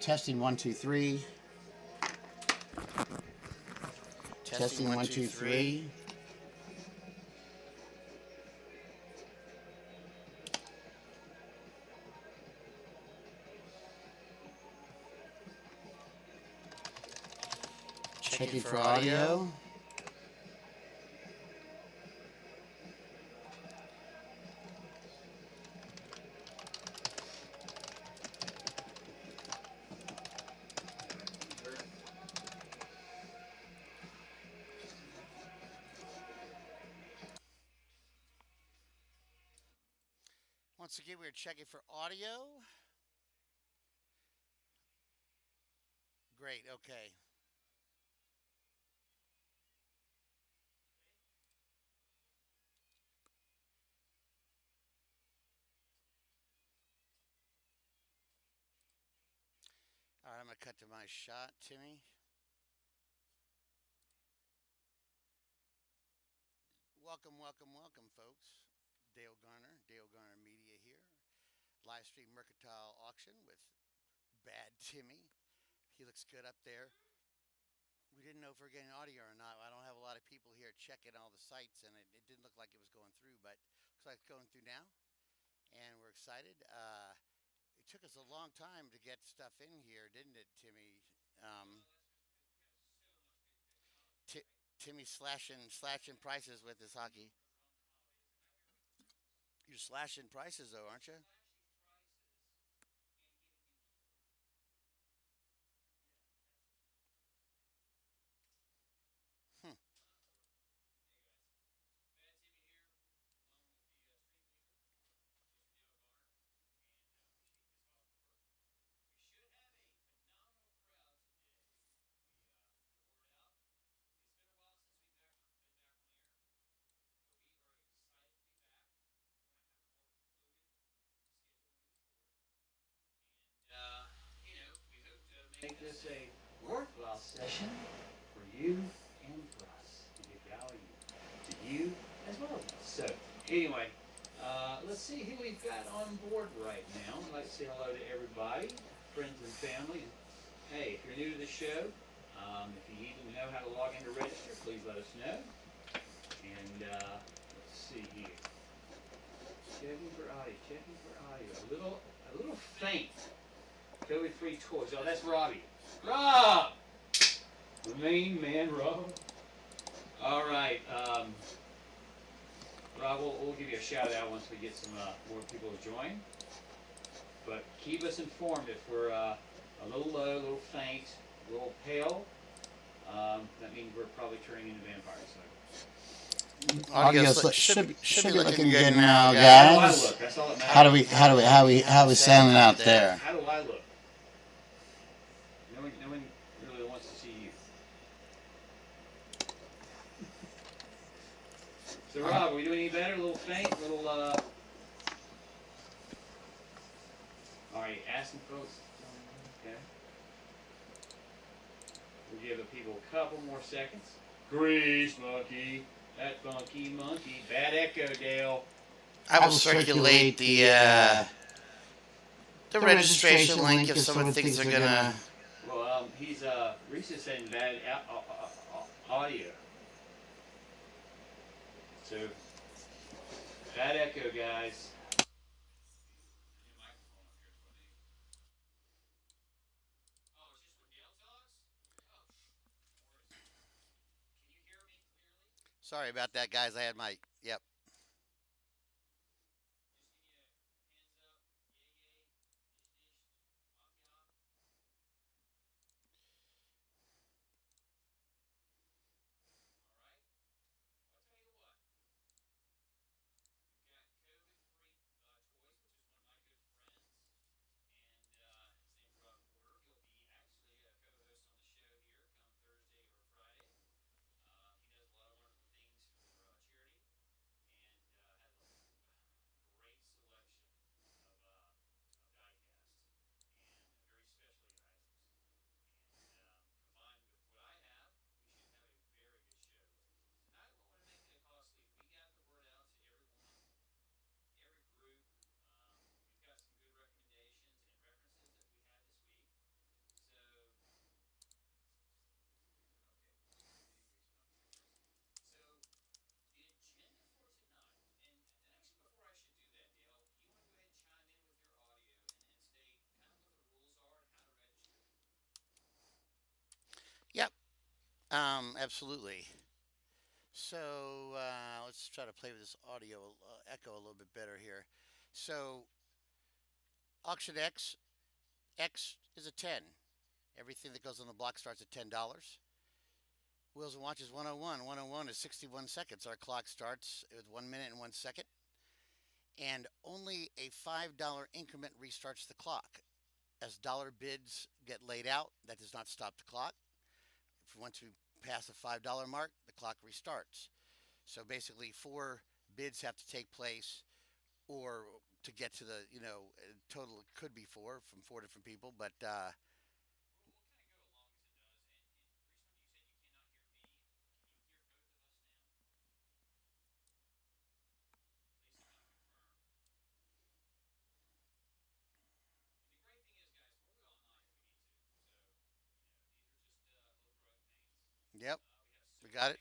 Testing 1 2 3. Testing 1 2 3. Checking for audio. Once again, we're checking for audio. Great, okay. All right, I'm going to cut to my shot, Timmy. Welcome, welcome, welcome, folks. Dale Garner Media here. Live stream mercantile auction with Bad Timmy. He looks good up there. We didn't know if we are getting audio or not. I don't have a lot of people here checking all the sites, and it didn't look like it was going through, but looks like it's going through now, and we're excited. It took us a long time to get stuff in here, didn't it, Timmy? Um, Timmy slashing prices with his hockey. You're slashing prices though, aren't you? Hmm. Make this a worthwhile session for you and for us to give value to you as well as us. So, anyway, let's see who we've got on board right now. I'd like to say hello to everybody, friends and family. Hey, if you're new to the show, if you need to know how to log in to register, please let us know. And let's see here. Checking for audio. A little faint. COVID-free toys. Oh, that's Robbie. Rob! The main man, Rob. All right. Rob, we'll give you a shout out once we get some more people to join. But keep us informed if we're a little low, a little faint, a little pale. That means we're probably turning into vampires. So. Audio should be looking good now, guys. How we sounding out there? How do I look? No one really wants to see you. So Rob, are we doing any better? A little faint? A little Alright, asking folks. Okay. We'll give the people a couple more seconds. Grease monkey. That funky monkey. Bad echo, Dale. I will circulate the registration link if someone thinks they're gonna. Well, Reese is saying bad audio. So, bad echo, guys. Sorry about that, guys. I had my yep. Absolutely. So let's try to play with this audio echo a little bit better here. So auction X is a 10. Everything that goes on the block starts at $10. Wheels and watches 101. 101 is 61 seconds. Our clock starts with 1 minute and 1 second, and only a $5 increment restarts the clock. As dollar bids get laid out, that does not stop the clock. If once we pass the $5 mark, the clock restarts. So basically, four bids have to take place, or to get to the total it could be four from four different people. But yep, we got it.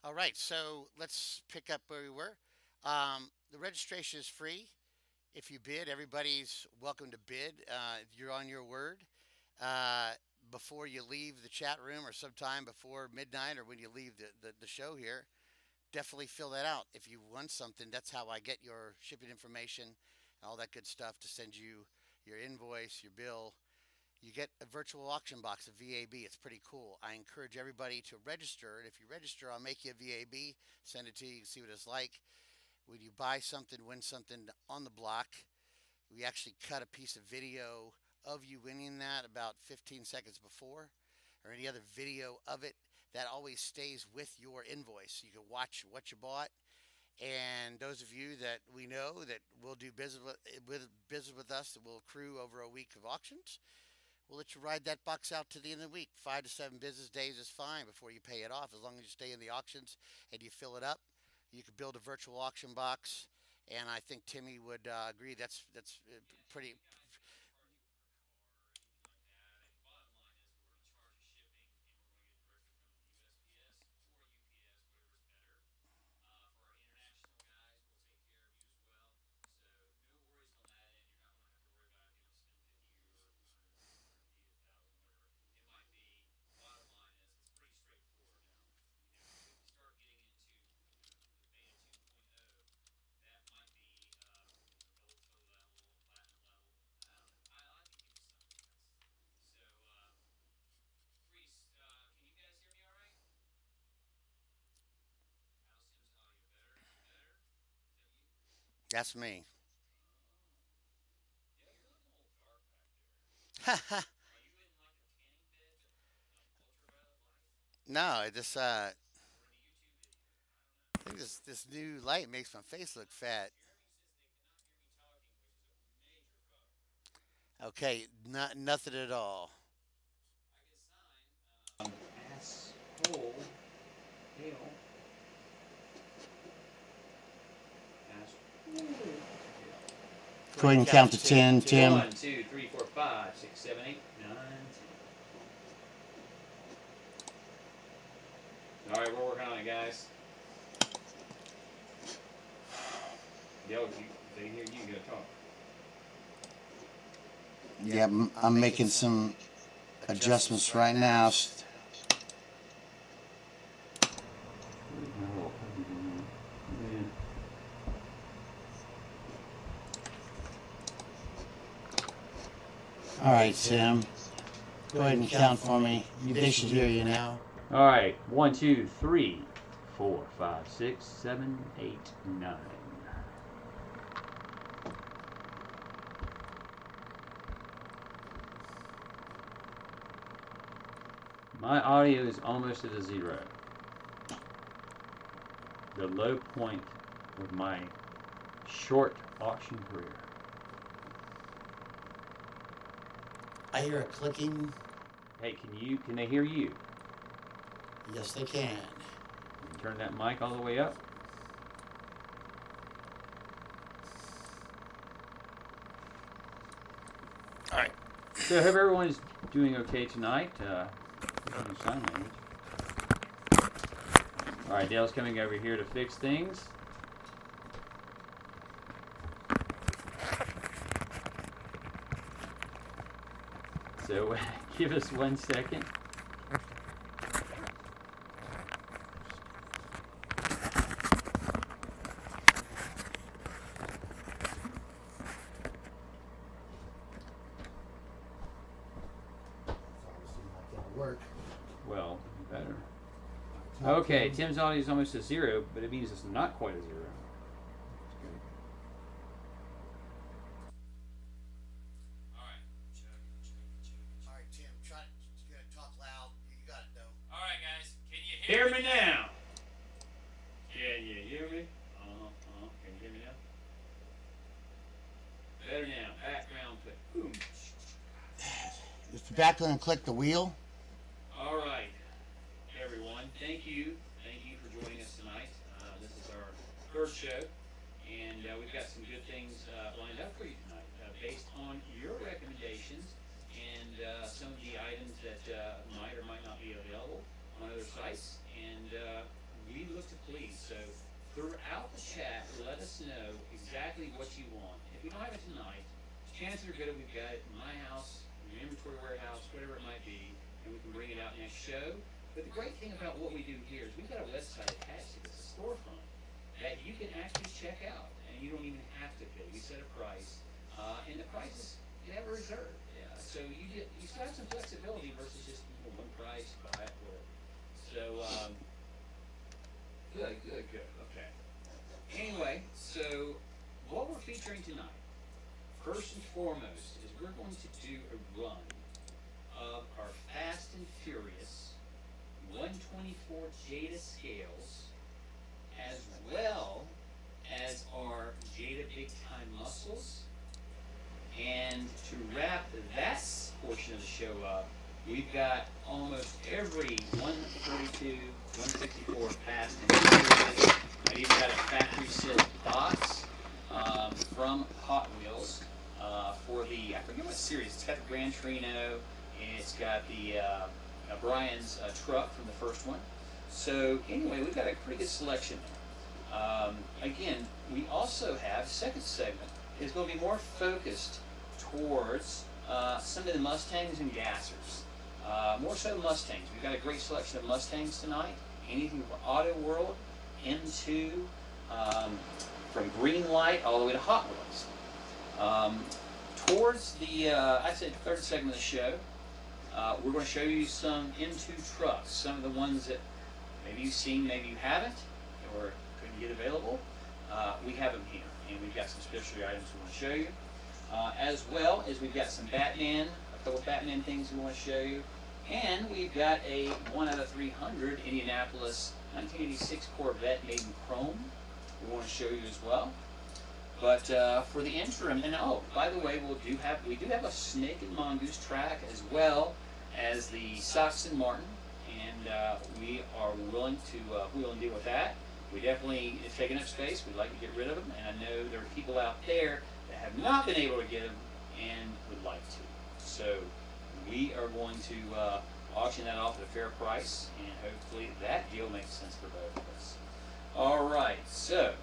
All right, so let's pick up where we were. The registration is free. If you bid, everybody's welcome to bid. You're on your word. Uh, Before you leave the chat room or sometime before midnight or when you leave the show here, definitely fill that out. If you want something, that's how I get your shipping information and all that good stuff to send you your invoice, your bill. You get a virtual auction box, a VAB. It's pretty cool. I encourage everybody to register. And if you register, I'll make you a VAB, send it to you, you can see what it's like. When you buy something, win something on the block, we actually cut a piece of video of you winning that about 15 seconds before, or any other video of it that always stays with your invoice. You can watch what you bought. And those of you that we know that will do business with us that will accrue over a week of auctions, we'll let you ride that box out to the end of the week. 5 to 7 business days is fine before you pay it off, as long as you stay in the auctions and you fill it up. You could build a virtual auction box, and I think Timmy would agree. That's pretty. That's me. No, I think this new light makes my face look fat. Okay, nothing at all. Asshole. Hail. Asshole. Go ahead and count to 10, Tim. 1, 2, 3, 4, 5, 6, 7, 8, 9, 10. All right, we're working on it, guys. Yo, if they hear you, you gotta talk. Yeah, I'm making some adjustments right now. All right, Tim. Go ahead and count for me. They should hear you now. All right, 1, 2, 3, 4, 5, 6, 7, 8, 9. My audio is almost at a zero. The low point of my short auction career. I hear a clicking. Hey, can they hear you? Yes, they can. Turn that mic all the way up. All right. So I hope everyone is doing okay tonight. Sign language. All right, Dale's coming over here to fix things. So give us 1 second. Work. Well, better. Okay, Tim's audio is almost a 0, but it means it's not quite a 0. All right, Tim, try to talk loud. You got it though. All right, guys, can you hear me now? Can you hear me? Can you hear me now? Better now. Background click. Boom. Just back and click the wheel. All right, everyone. Thank you. Thank you for joining us tonight. This is our third show, and we've got some good things lined up for you tonight, based on your recommendations and some of the items that might or might not be available on other sites. And we look to please. So throughout the chat, let us know exactly what you want. If we don't have it tonight, chances are good that we've got it in my house, in your inventory warehouse, whatever it might be, and we can bring it out next show. But the great thing about what we do here is we've got a website attached to this, a storefront, that you can actually check out, and you don't even have to pay. We set a price, and the price is never reserved. Yeah. So you still have some flexibility versus just one price, buy it, whatever. So good. Okay. Anyway, so what we're featuring tonight, first and foremost, is we're going to do a run of our Fast and Furious 124 Jada scales, as well as our Jada Big Time Muscles. And to wrap that portion of the show up, we've got almost every 142, 164 Fast and Furious. I've even got a factory sealed box from Hot Wheels for the, I forget what series, it's got the Gran Torino, it's got the Brian's truck from the first one. So anyway, we've got a pretty good selection there. Again, we also have, second segment is going to be more focused towards some of the Mustangs and Gassers. More so Mustangs. We've got a great selection of Mustangs tonight. Anything from Auto World into from Green Light all the way to Hot Wheels. Towards the, I'd say, third segment of the show, we're going to show you some M2 trucks, some of the ones that maybe you've seen, maybe you haven't, or couldn't get available. We have them here, and we've got some specialty items we want to show you. As well as we've got some Batman, a couple of Batman things we want to show you. And we've got a 1 out of 300 Indianapolis 1986 Corvette made in chrome we want to show you as well. But for the interim, and oh, by the way, we do have a Snake and Mongoose track as well as the Sox and Martin, and we are willing to wheel and deal with that. We definitely, it's taking up space. We'd like to get rid of them, and I know there are people out there that have not been able to get them and would like to. So we are going to auction that off at a fair price, and hopefully that deal makes sense for both of us. All right, so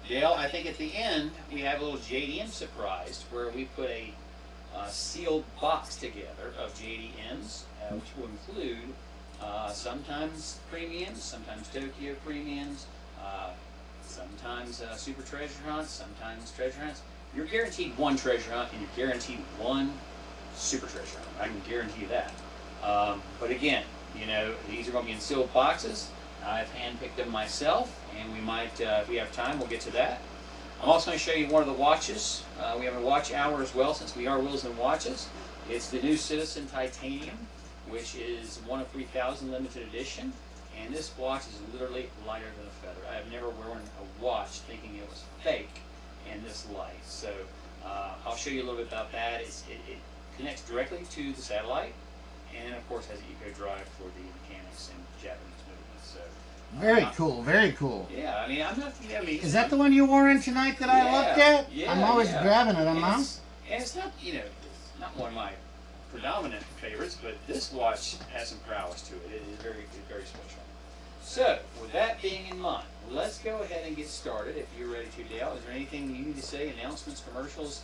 Dale, I think at the end we have a little JDM surprise where we put a sealed box together of JDMs, which will include sometimes premiums, sometimes Tokyo premiums, sometimes super treasure hunts, sometimes treasure hunts. You're guaranteed one treasure hunt, and you're guaranteed one super treasure hunt. I can guarantee you that. But again, you know, these are going to be in sealed boxes. I've handpicked them myself, and we might, if we have time, we'll get to that. I'm also going to show you one of the watches. We have a watch hour as well, since we are Wheels and Watches. It's the new Citizen Titanium, which is 1 of 3,000 limited edition. And this watch is literally lighter than a feather. I have never worn a watch thinking it was fake in this light. So I'll show you a little bit about that. It connects directly to the satellite, and of course has an eco drive for the mechanics and Japanese movements. So Very cool, very cool. yeah, I mean, I'm not. I mean, Is that the one you wore in tonight that I looked at? Yeah, I'm always yeah. grabbing it, And Mom. it's not, you know, it's not one of my predominant favorites, but this watch has some prowess to it. It is very special. So, with that being in mind, let's go ahead and get started. If you're ready to, Dale, is there anything you need to say? Announcements, commercials,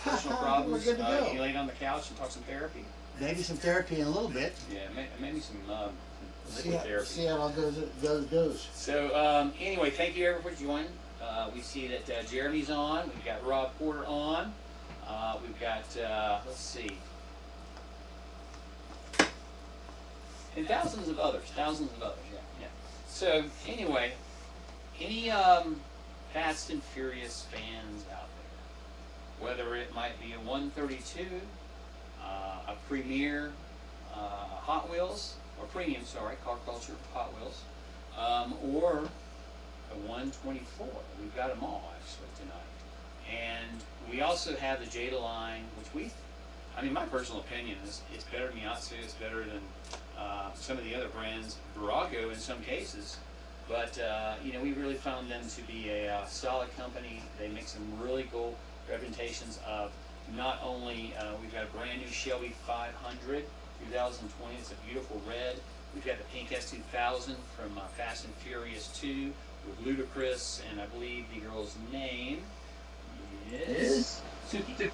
Personal We're problems. good to go. You laid on the couch and talk some therapy. Maybe some therapy in a little bit. Yeah, maybe some See liquid how, therapy. see how it all goes. So anyway, thank you everyone for joining. We see that Jeremy's on. We've got Rob Porter on. We've got let's see, and thousands of others. Yeah. So anyway, any Fast and Furious fans out there, whether it might be a 132, a Premier Hot Wheels, or Premium, sorry, Car Culture Hot Wheels, or a 124. We've got them all actually tonight. And we also have the Jada line, which my personal opinion is it's better than Yatsu, it's better than some of the other brands, Virago in some cases. But, we really found them to be a solid company. They make some really cool representations of not only, we've got a brand new Shelby 500, 2020, it's a beautiful red. We've got the Pink S2000 from Fast and Furious 2 with Ludacris, and I believe the girl's name is Suki.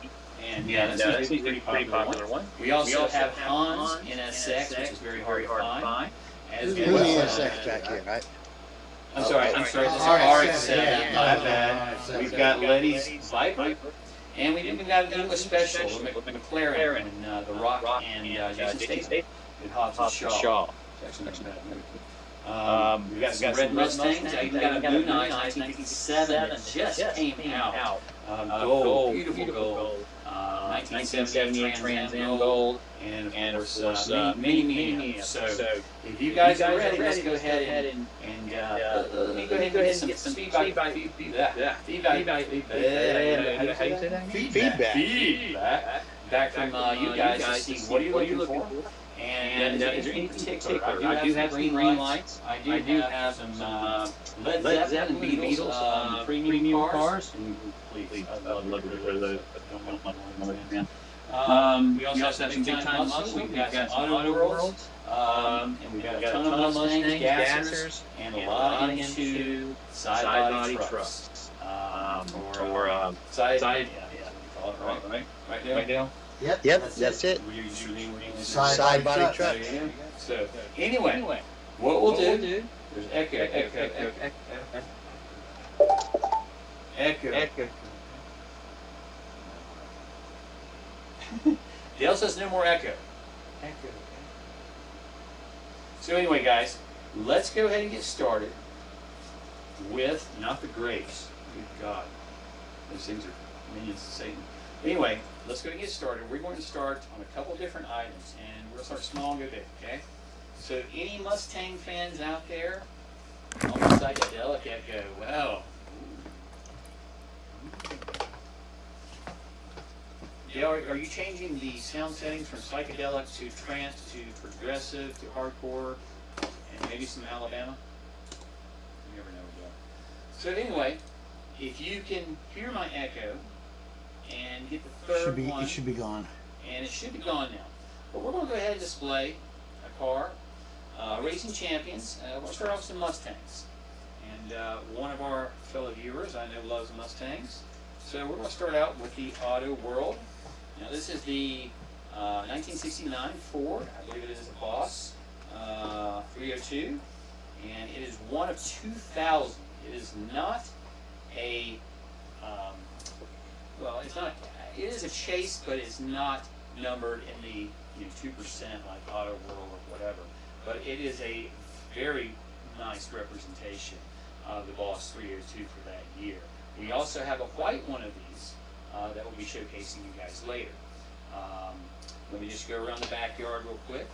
And that's a pretty popular one. We also have Hans NSX, which is very hard to find. As Who's well the as NSX back here, right? I'm sorry, this is RX-7, my bad. We've got Letty's Viper, and we even got an English special with McLaren and The Rock and Jason Statham with Hobbs and Shaw. It's actually not bad movie. We've got some red Mustangs. I even got a Moon Eye 1957 that just came out. Gold, beautiful gold. 1978 Trans Am gold. And of course, mini. So if you guys are ready, let's go ahead and let me go ahead and get some feedback. Feedback back from you guys to see what are you looking for. And is there any particular? I do have some green lights. I do have some Led Zeppelin and Beatles premium cars. Please, I love those. We also have some big time muscle. We've got some Auto Worlds. And we've got a ton of Mustangs, gassers, and a lot into side body trucks. Or side, right now. Yep, that's it. Side body truck. So anyway, what we'll do, there's echo. Dale says no more echo. So anyway, guys, let's go ahead and get started with not the grapes. Good God, those things are minions of Satan. Anyway, let's go and get started. We're going to start on a couple different items, and we're going to start small and go big, okay? So any Mustang fans out there? Almost psychedelic echo. Wow. Dale, are you changing the sound settings from psychedelic to trance to progressive to hardcore and maybe some Alabama? You never know, Dale. So anyway, if you can hear my echo and get the third one, It should be gone. and it should be gone now. But we're going to go ahead and display a car, Racing Champions. We'll start off with some Mustangs. And one of our fellow viewers I know loves Mustangs. So we're going to start out with the Auto World. Now this is the 1969 Ford, I believe it is a Boss 302, and it is one of 2,000. It is not a, it's not, it is a chase, but it's not numbered in the 2% like Auto World or whatever. But it is a very nice representation of the Boss 302 for that year. We also have a white one of these that we'll be showcasing you guys later. Let me just go around the backyard real quick.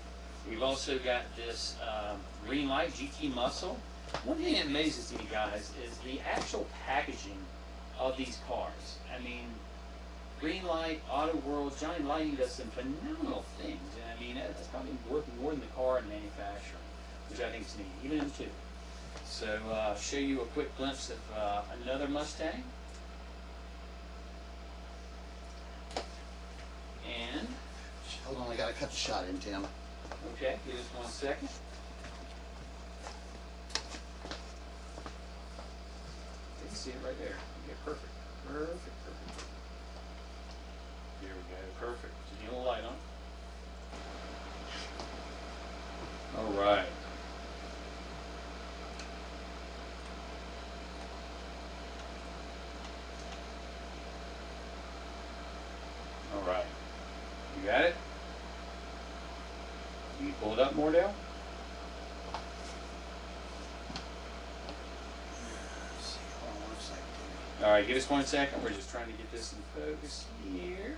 We've also got this green light GT Muscle. One thing that amazes me, guys, is the actual packaging of these cars. I mean, green light, Auto World, Johnny Lighting does some phenomenal things. And I mean, that's probably worth more than the car in manufacturing, which I think is neat, even in two. So show you a quick glimpse of another Mustang. And, Hold on, I gotta cut the shot in, Tim. okay, give us 1 second. You can see it right there. Okay, perfect. go. Perfect. Just need a little light on. All right. All right. You got it? Can you pull it up more, Dale? Let's see. Hold on 1 second. All right, give us 1 second. We're just trying to get this in focus here.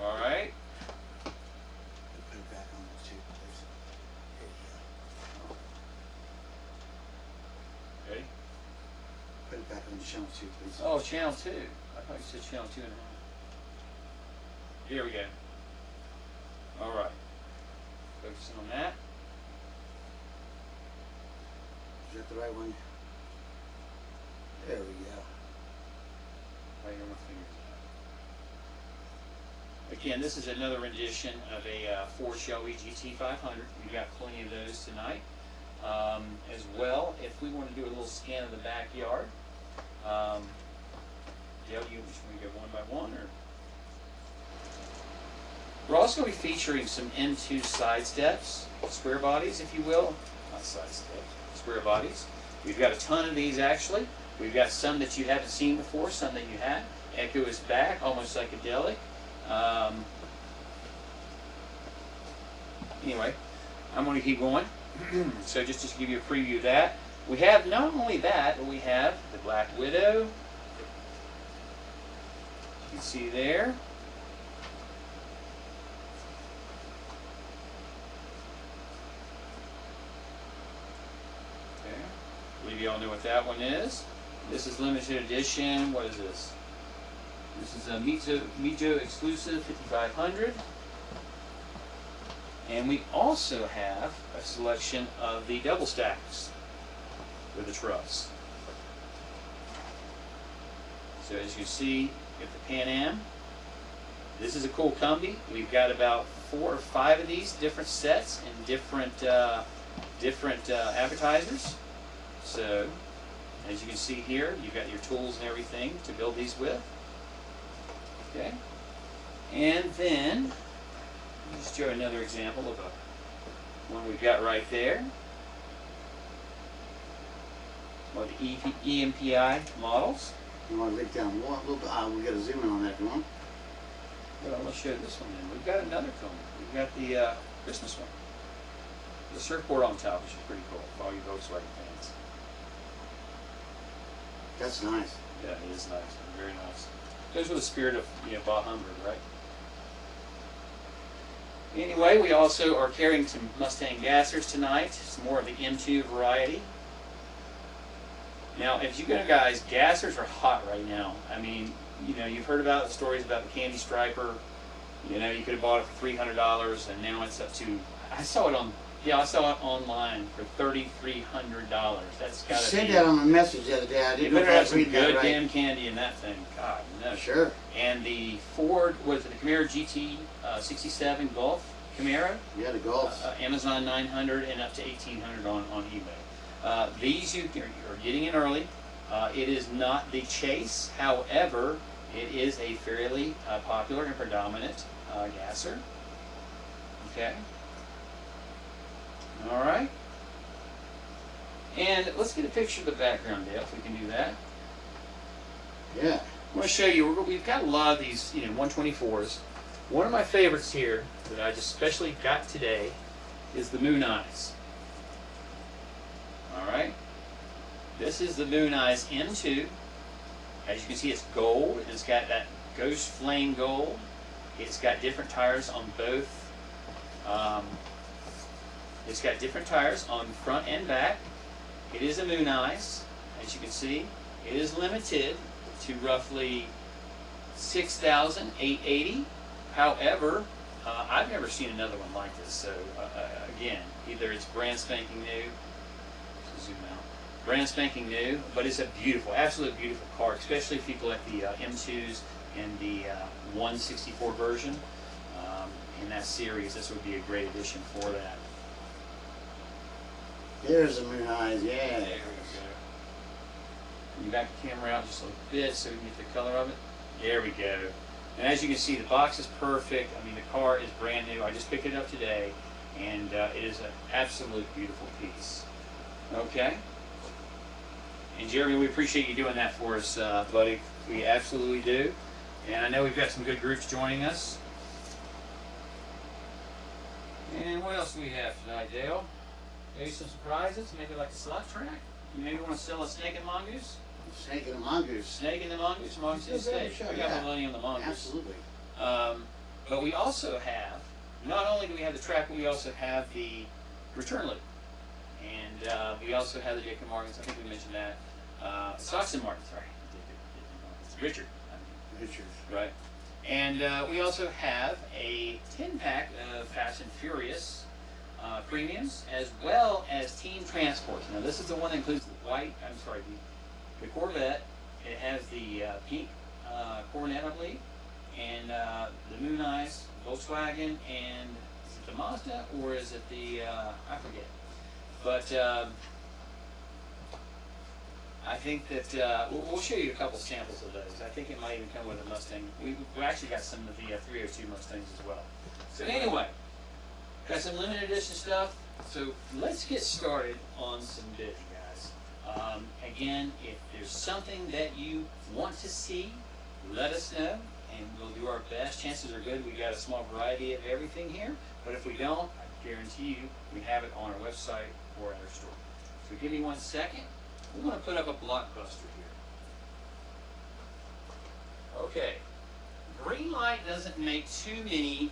All right. Put it back on the tube, please. Here you go. Ready? Put it back on the channel too, please. Oh, channel 2. I thought you said channel 2.5. Here we go. All right. Focusing on that. Is that the right one? There we go. Right on my fingers. Again, this is another rendition of a Ford Shelby GT500. We've got plenty of those tonight. As well, if we want to do a little scan of the backyard, Dale, you just want to go one by one, or? We're also going to be featuring some M2 side steps, square bodies, if you will. Not side steps, square bodies. We've got a ton of these actually. We've got some that you haven't seen before, some that you have. Echo is back, almost psychedelic. Anyway, I'm going to keep going. So just to give you a preview of that, we have not only that, but we have the Black Widow. You can see there. Okay. I believe you all know what that one is. This is limited edition. What is this? This is a Mijo exclusive 5500. And we also have a selection of the double stacks with the truss. So as you see, with the Pan Am, this is a cool combi. We've got about 4 or 5 of these different sets and different advertisers. So as you can see here, you've got your tools and everything to build these with. Okay, and then let's show another example of one we've got right there. One of the EMPI models. You want to link down one a little bit? We got to zoom in on that if you want. Well, let's show this one then. We've got another comb. We've got the Christmas one. The surfboard on top, which is pretty cool for all you Volkswagen fans. That's nice. Yeah, it is nice. Very nice. Goes with the spirit of Bah Humbug, right? Anyway, we also are carrying some Mustang gassers tonight. Some more of the M2 variety. Now, if you guys, gassers are hot right now. I mean, you've heard about the stories about the Candy Striper. You could have bought it for $300, and now it's up to. I saw it online for $3,300. That's got to be. Said that on a message the other day. I You didn't know better if I have was some reading that good right. damn candy in that thing. God, no. Sure. And the Ford, the Camaro GT 67 Golf Camaro. Yeah, the Golf. Amazon 900 and up to 1800 on eBay. These you are getting in early. It is not the Chase, however, it is a fairly popular and predominant gasser. Okay. All right. And let's get a picture of the background, Dale, if we can do that. Yeah. I want to show you, we've got a lot of these 124s. One of my favorites here that I just specially got today is the Moon Eyes. Alright. This is the Moon Eyes M2. As you can see, it's gold. It's got that ghost flame gold. It's got different tires on both. It's got different tires on front and back. It is a Moon Eyes. As you can see, it is limited to roughly 6,880. However, I've never seen another one like this. So again, either it's brand spanking new. Zoom out. Brand spanking new, but it's a beautiful, absolutely beautiful car, especially if you collect the M2s and the 164 version. in that series, this would be a great addition for that. There's the moon eyes, There yeah. we go. You back the camera out just a bit so we can get the color of it. There we go. And as you can see, the box is perfect. I mean, the car is brand new. I just picked it up today, and it is an absolute beautiful piece. Okay. And Jeremy, we appreciate you doing that for us, buddy. We absolutely do. And I know we've got some good groups joining us. And what else do we have tonight, Dale? Maybe some surprises, maybe like a slot track? You maybe want to sell a snake and mongoose? Snake and a mongoose. Snake and the mongoose, mongoose and Still snake. sure, We got yeah. more money on the mongoose. Absolutely. But we also have, not only do we have the track, but we also have the return loop. And we also have the Jacob Martins, I think we mentioned that. Stockton Martin, sorry. Richard. Richard. Right. And we also have a 10-pack of Fast and Furious premiums, as well as team transports. Now, this is the one that includes the Corvette. It has the pink Coronet, I believe, and the Moon Eyes Volkswagen, and is it the Mazda, or is it the, I forget. But I think that we'll show you a couple samples of those. I think it might even come with a Mustang. We actually got some of the 302 Mustangs as well. So anyway, got some limited edition stuff. So let's get started on some bidding, guys. Again, if there's something that you want to see, let us know, and we'll do our best. Chances are good we got a small variety of everything here, but if we don't, I guarantee you we have it on our website or at our store. So give me 1 second. We want to put up a blockbuster here. Okay. Greenlight doesn't make too many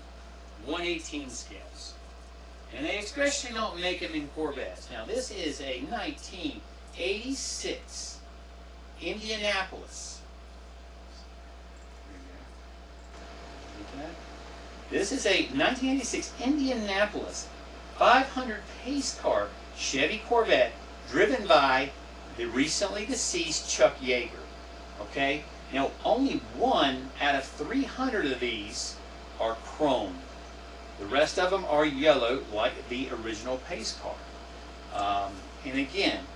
1/18 scales. And they especially don't make them in Corvettes. Now this is a 1986 Indianapolis. This is a 1986 Indianapolis 500 pace car Chevy Corvette driven by the recently deceased Chuck Yeager. Okay? Now, only 1 out of 300 of these are chrome. The rest of them are yellow, like the original pace car. And again,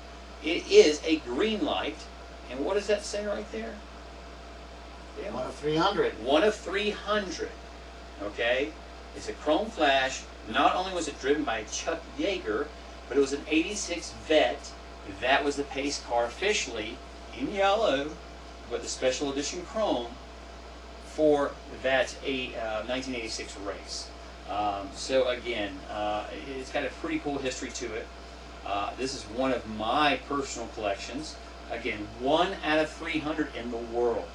it is a green light. And what does that say right there? Yeah. 1 of 300. 1 of 300. Okay? It's a chrome flash. Not only was it driven by Chuck Yeager, but it was an 86 Vet. That was the pace car officially in yellow with the special edition chrome for that 1986 race. So again, it's got a pretty cool history to it. This is one of my personal collections. Again, 1 out of 300 in the world.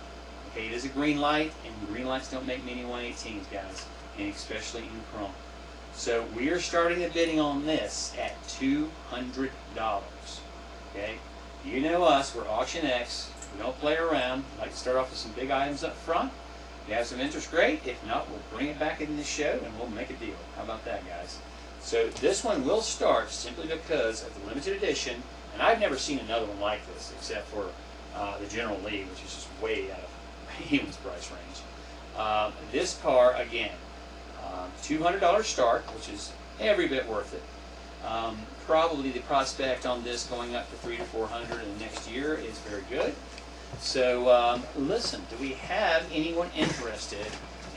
Okay, it is a green light, and green lights don't make many 118s, guys, and especially in chrome. So we are starting the bidding on this at $200. Okay, you know us, we're AuctionX. We don't play around. We like to start off with some big items up front. If you have some interest, great. If not, we'll bring it back in the show and we'll make a deal. How about that, guys? So this one will start simply because of the limited edition, and I've never seen another one like this except for the General Lee, which is just way out of anyone's price range. This car, again, $200 start, which is every bit worth it. Probably the prospect on this going up to $300 to $400 in the next year is very good. So listen, do we have anyone interested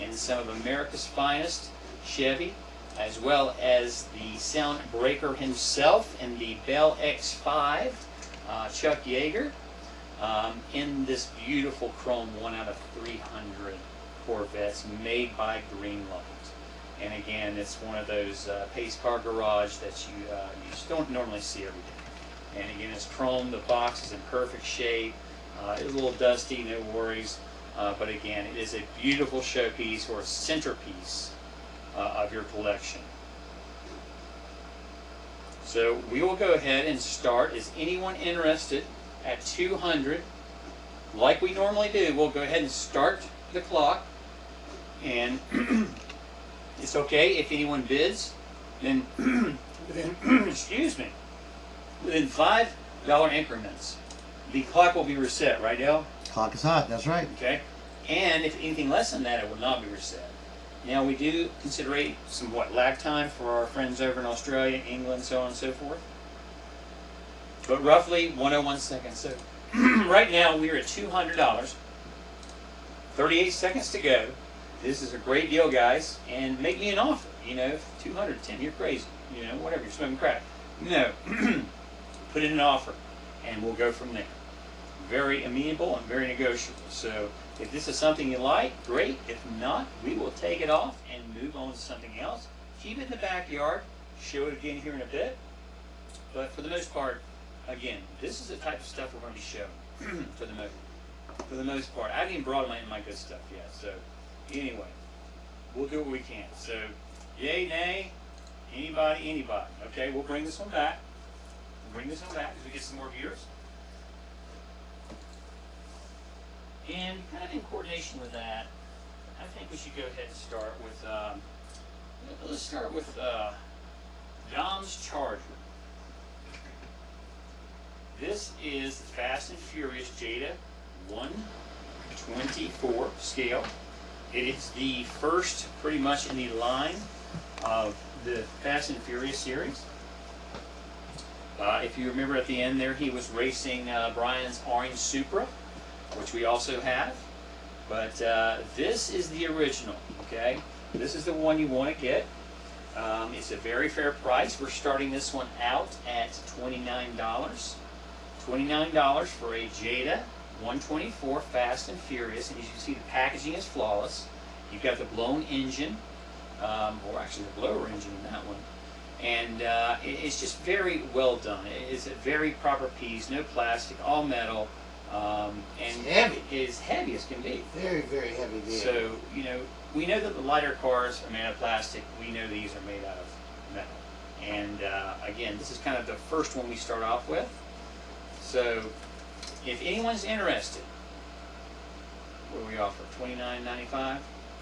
in some of America's finest Chevy, as well as the sound breaker himself in the Bell X5, Chuck Yeager, in this beautiful chrome 1 out of 300 Corvettes made by Greenlight? And again, it's one of those pace car garage that you just don't normally see every day. And again, it's chrome. The box is in perfect shape. It's a little dusty, no worries. But again, it is a beautiful showpiece or a centerpiece of your collection. So we will go ahead and start. Is anyone interested at 200? Like we normally do, we'll go ahead and start the clock. And it's okay if anyone bids, then excuse me, within $5 increments, the clock will be reset, right, Dale? Clock is hot, that's right. Okay. And if anything less than that, it will not be reset. Now we do consider some lag time for our friends over in Australia, England, so on and so forth. But roughly 101 seconds. So right now we are at $200. 38 seconds to go. This is a great deal, guys. And make me an offer. You know, 200, Tim, you're crazy. You know, whatever, you're smoking crack. No, put in an offer, and we'll go from there. Very amenable and very negotiable. So if this is something you like, great. If not, we will take it off and move on to something else. Keep it in the backyard. Show it again here in a bit. But for the most part, again, this is the type of stuff we're going to be showing for the most part. I haven't even brought in my good stuff yet. So anyway, we'll do what we can. So yay, nay, anybody. Okay, we'll bring this one back. We'll bring this one back as we get some more viewers. And kind of in coordination with that, I think we should go ahead and start with, let's start with Dom's Charger. This is the Fast and Furious Jada 124 scale. It is the first pretty much in the line of the Fast and Furious series. If you remember at the end there, he was racing Brian's orange Supra, which we also have. But this is the original, okay? This is the one you want to get. It's a very fair price. We're starting this one out at $29. $29 for a Jada 124 Fast and Furious. And as you can see, the packaging is flawless. You've got the blown engine, or actually the blower engine in that one. And it's just very well done. It's a very proper piece, no plastic, all metal. And It's heavy. It is heavy as can be. Very, very heavy vehicle. So, you know, we know that the lighter cars are made out of plastic. We know these are made out of metal. And again, this is kind of the first one we start off with. So, if anyone's interested, what do we offer? $29.95?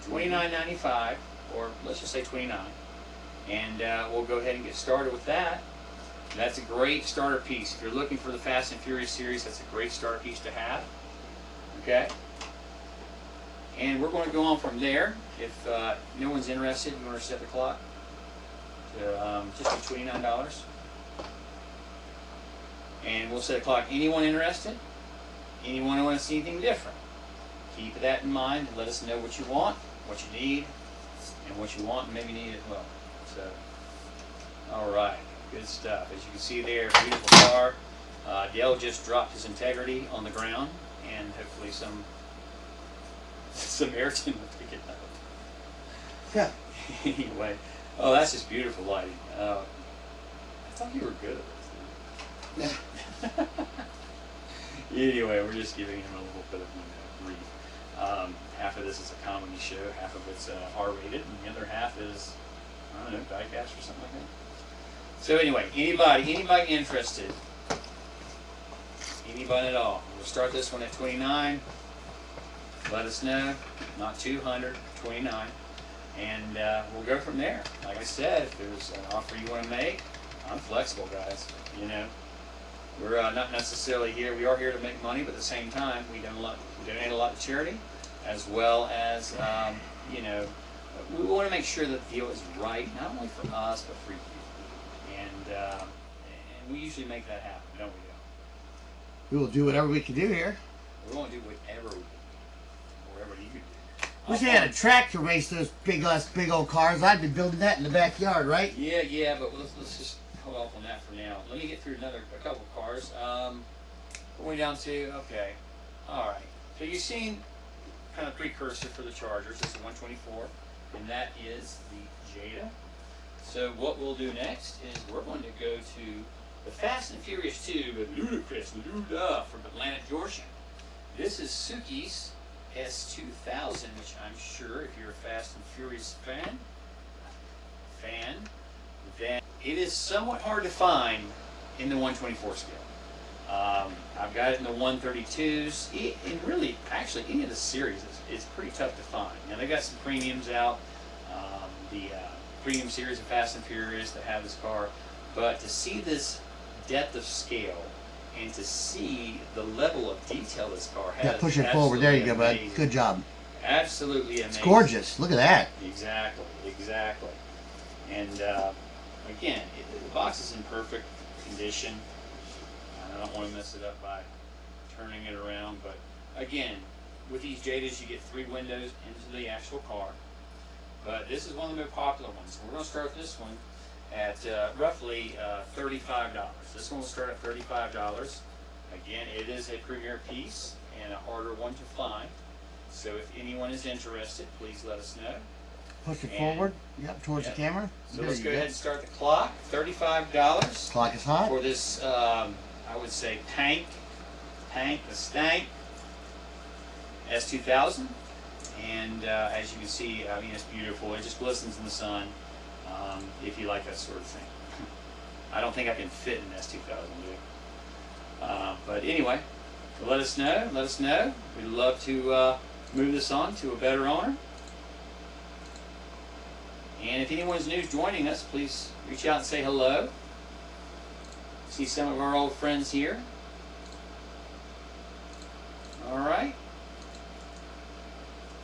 $29.95, or let's just say $29. And we'll go ahead and get started with that. That's a great starter piece. If you're looking for the Fast and Furious series, that's a great starter piece to have. Okay? And we're going to go on from there. If no one's interested, you want to set the clock to just be $29. And we'll set a clock. Anyone interested? Anyone who wants to see anything different? Keep that in mind and let us know what you want, what you need, and what you want and maybe need as well. So, all right. Good stuff. As you can see there, beautiful car. Dale just dropped his integrity on the ground, and hopefully some Samaritan will pick it up. Yeah. Anyway, oh, that's just beautiful lighting. I thought you were good at this. Anyway, we're just giving him a little bit of grief. Half of this is a comedy show, half of it's R-rated, and the other half is, I don't know, diecast or something like that. So anyway, anybody interested? Anybody at all? We'll start this one at $29. Let us know. Not $200, $29. And we'll go from there. Like I said, if there's an offer you want to make, I'm flexible, guys. You know, we're not necessarily here. We are here to make money, but at the same time, we donate a lot to charity, as well as, you know, we want to make sure that the deal is right, not only for us, but for you. And we usually make that happen, don't we, Dale? We will do whatever we can do here. We won't do whatever we can, whatever you can do. Wish they had a track to race those big old cars. I'd be building that in the backyard, right? Yeah, but let's just hold off on that for now. Let me get through a couple cars. What are we down to? Okay. All right. So you've seen kind of precursor for the Chargers. It's a 124, and that is the Jada. So what we'll do next is we're going to go to the Fast and Furious 2 with Ludacris, Luda from Atlanta, Georgia. This is Suki's S2000, which I'm sure if you're a Fast and Furious fan, then it is somewhat hard to find in the 124 scale. I've got it in the 132s, and really, actually, any of the series is pretty tough to find. Now, they got some premiums out, the premium series of Fast and Furious that have this car, but to see this depth of scale and to see the level of detail this car has, Yeah, push it forward. There you go, bud. amazing. Good job. Absolutely amazing. It's gorgeous. Look at that. Exactly, exactly. And again, the box is in perfect condition. I don't want to mess it up by turning it around, but again, with these Jadas, you get 3 windows into the actual car. But this is one of the most popular ones. We're going to start this one at roughly $35. This one will start at $35. Again, it is a premier piece and a harder one to find. So if anyone is interested, please let us know. Push it And- forward. Yep, towards Yep. the camera. So There let's you go ahead and start the clock. $35 Clock is hot. for this, I would say, the Stank S2000. And as you can see, I mean, it's beautiful. It just glistens in the sun, if you like that sort of thing. I don't think I can fit in S2000, dude. But anyway, let us know. Let us know. We'd love to move this on to a better owner. And if anyone's new joining us, please reach out and say hello. See some of our old friends here. All right.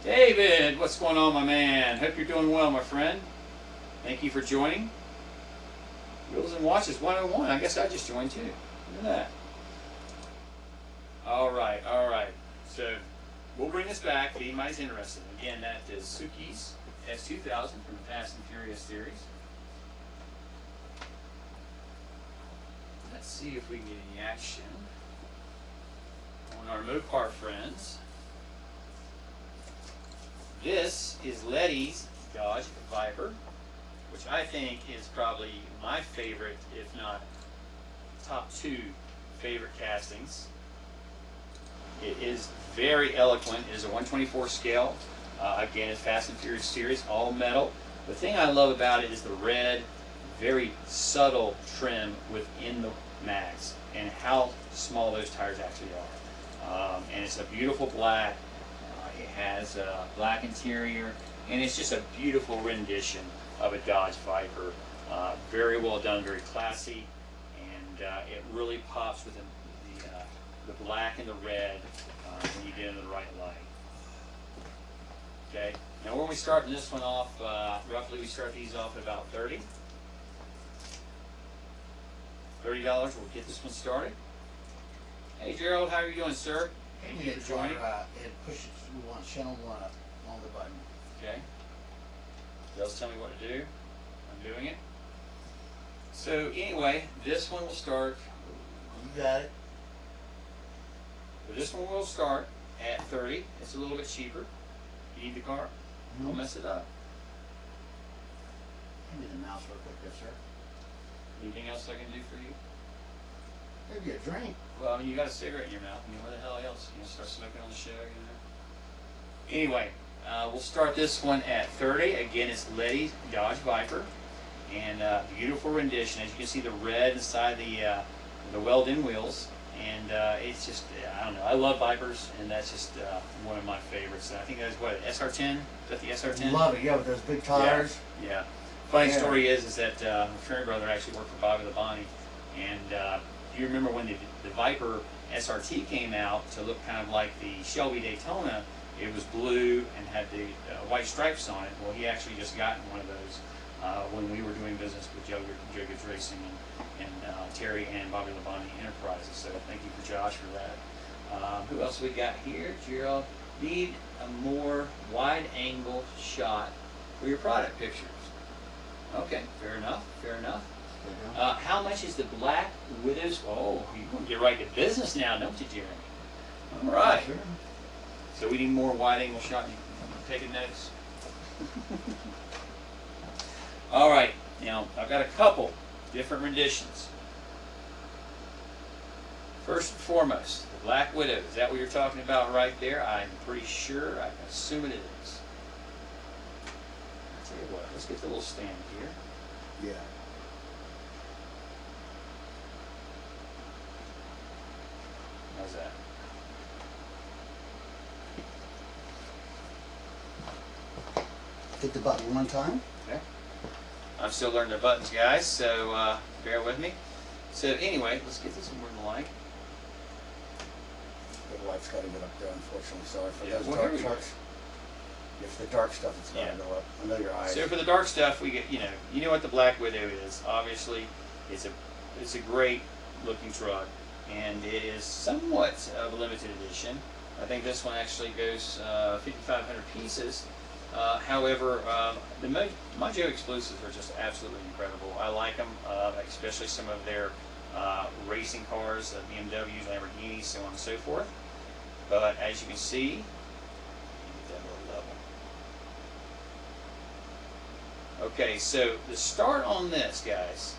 David, what's going on, my man? Hope you're doing well, my friend. Thank you for joining. Wheels and Watches 101. I guess I just joined too. Look at that. All right, all right. So we'll bring this back if anybody's interested. Again, that is Suki's S2000 from the Fast and Furious series. Let's see if we can get any action on our Mopar friends. This is Letty's Dodge Viper, which I think is probably my favorite, if not top 2 favorite castings. It is very eloquent. It is a 124 scale. Again, it's Fast and Furious series, all metal. The thing I love about it is the red, very subtle trim within the mags and how small those tires actually are. And it's a beautiful black. It has a black interior, and it's just a beautiful rendition of a Dodge Viper. Very well done, very classy, and it really pops with the black and the red when you get into the right light. Okay, now when we start this one off, roughly we start these off at about $30. $30, we'll get this one started. Hey Gerald, how are you doing, sir? Thank you for joining. It pushes. We want channel 1 up on the button. Okay. They'll tell me what to do. I'm doing it. So anyway, this one will start. You got it. So this one will start at 30. It's a little bit cheaper. You need the car? Don't mess it up. Give me the mouse real quick there, sir. Anything else I can do for you? Maybe a drink. Well, I mean, you got a cigarette in your mouth. I mean, what the hell else? You know, start smoking on the show, you know? Anyway, we'll start this one at 30. Again, it's Letty's Dodge Viper. And beautiful rendition. As you can see, the red inside the weld-in wheels. And it's just, I don't know. I love Vipers, and that's just one of my favorites. I think that's what, SR10? Is that the SR10? Love it. Yeah, with those big tires. Yeah. Funny story is that my fraternity brother actually worked for Bobby Labonte, and you remember when the Viper SRT came out to look kind of like the Shelby Daytona? It was blue and had the white stripes on it. Well, he actually just gotten one of those when we were doing business with Joe Gibbs Racing and Terry and Bobby Labonte Enterprises. So thank you for Josh for that. Who else we got here? Gerald, need a more wide angle shot for your product pictures. Okay, fair enough, fair enough. How much is the Black Widows? Oh, you're going to get right to business now, don't you, Jeremy? All right. Sure. So we need more wide angle shot. You taking notes? All right. Now, I've got a couple different renditions. First and foremost, the Black Widow. Is that what you're talking about right there? I'm pretty sure. I can assume it is. I'll tell you what. Let's get the little stand here. Yeah. How's that? Hit the button one time. Okay. I'm still learning the buttons, guys, so bear with me. So anyway, let's get this one more than like. The wife's got to get up there, unfortunately. Sorry for Yeah, those well, dark here we go. trucks. If the dark stuff is going to Yeah. go up. I know your eyes. So for the dark stuff, we get you know what the Black Widow is. Obviously, it's a great looking truck, and it is somewhat of a limited edition. I think this one actually goes 5,500 pieces. However, the Mojo exclusives are just absolutely incredible. I like them, especially some of their racing cars, BMWs, Lamborghinis, so on and so forth. But as you can see, you get that little level. Okay, so the start on this, guys.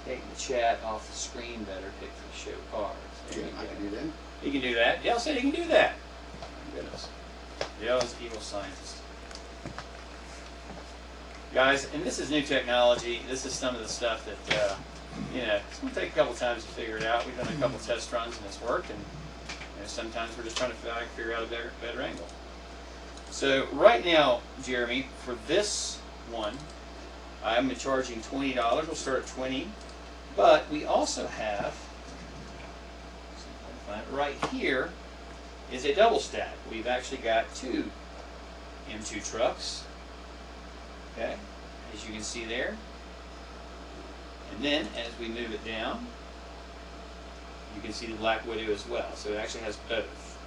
Take the chat off the screen better. Pick the show cards. There you I go. can do that. He can do that. Dale said he can do that. My goodness. Dale is an evil scientist. Guys, and this is new technology. This is some of the stuff that, it's going to take a couple times to figure it out. We've done a couple test runs and it's worked, and sometimes we're just trying to figure out a better angle. So right now, Jeremy, for this one, I'm charging $20. We'll start at 20, but we also have right here is a double stack. We've actually got two M2 trucks. Okay, as you can see there. And then as we move it down, you can see the Black Widow as well. So it actually has both.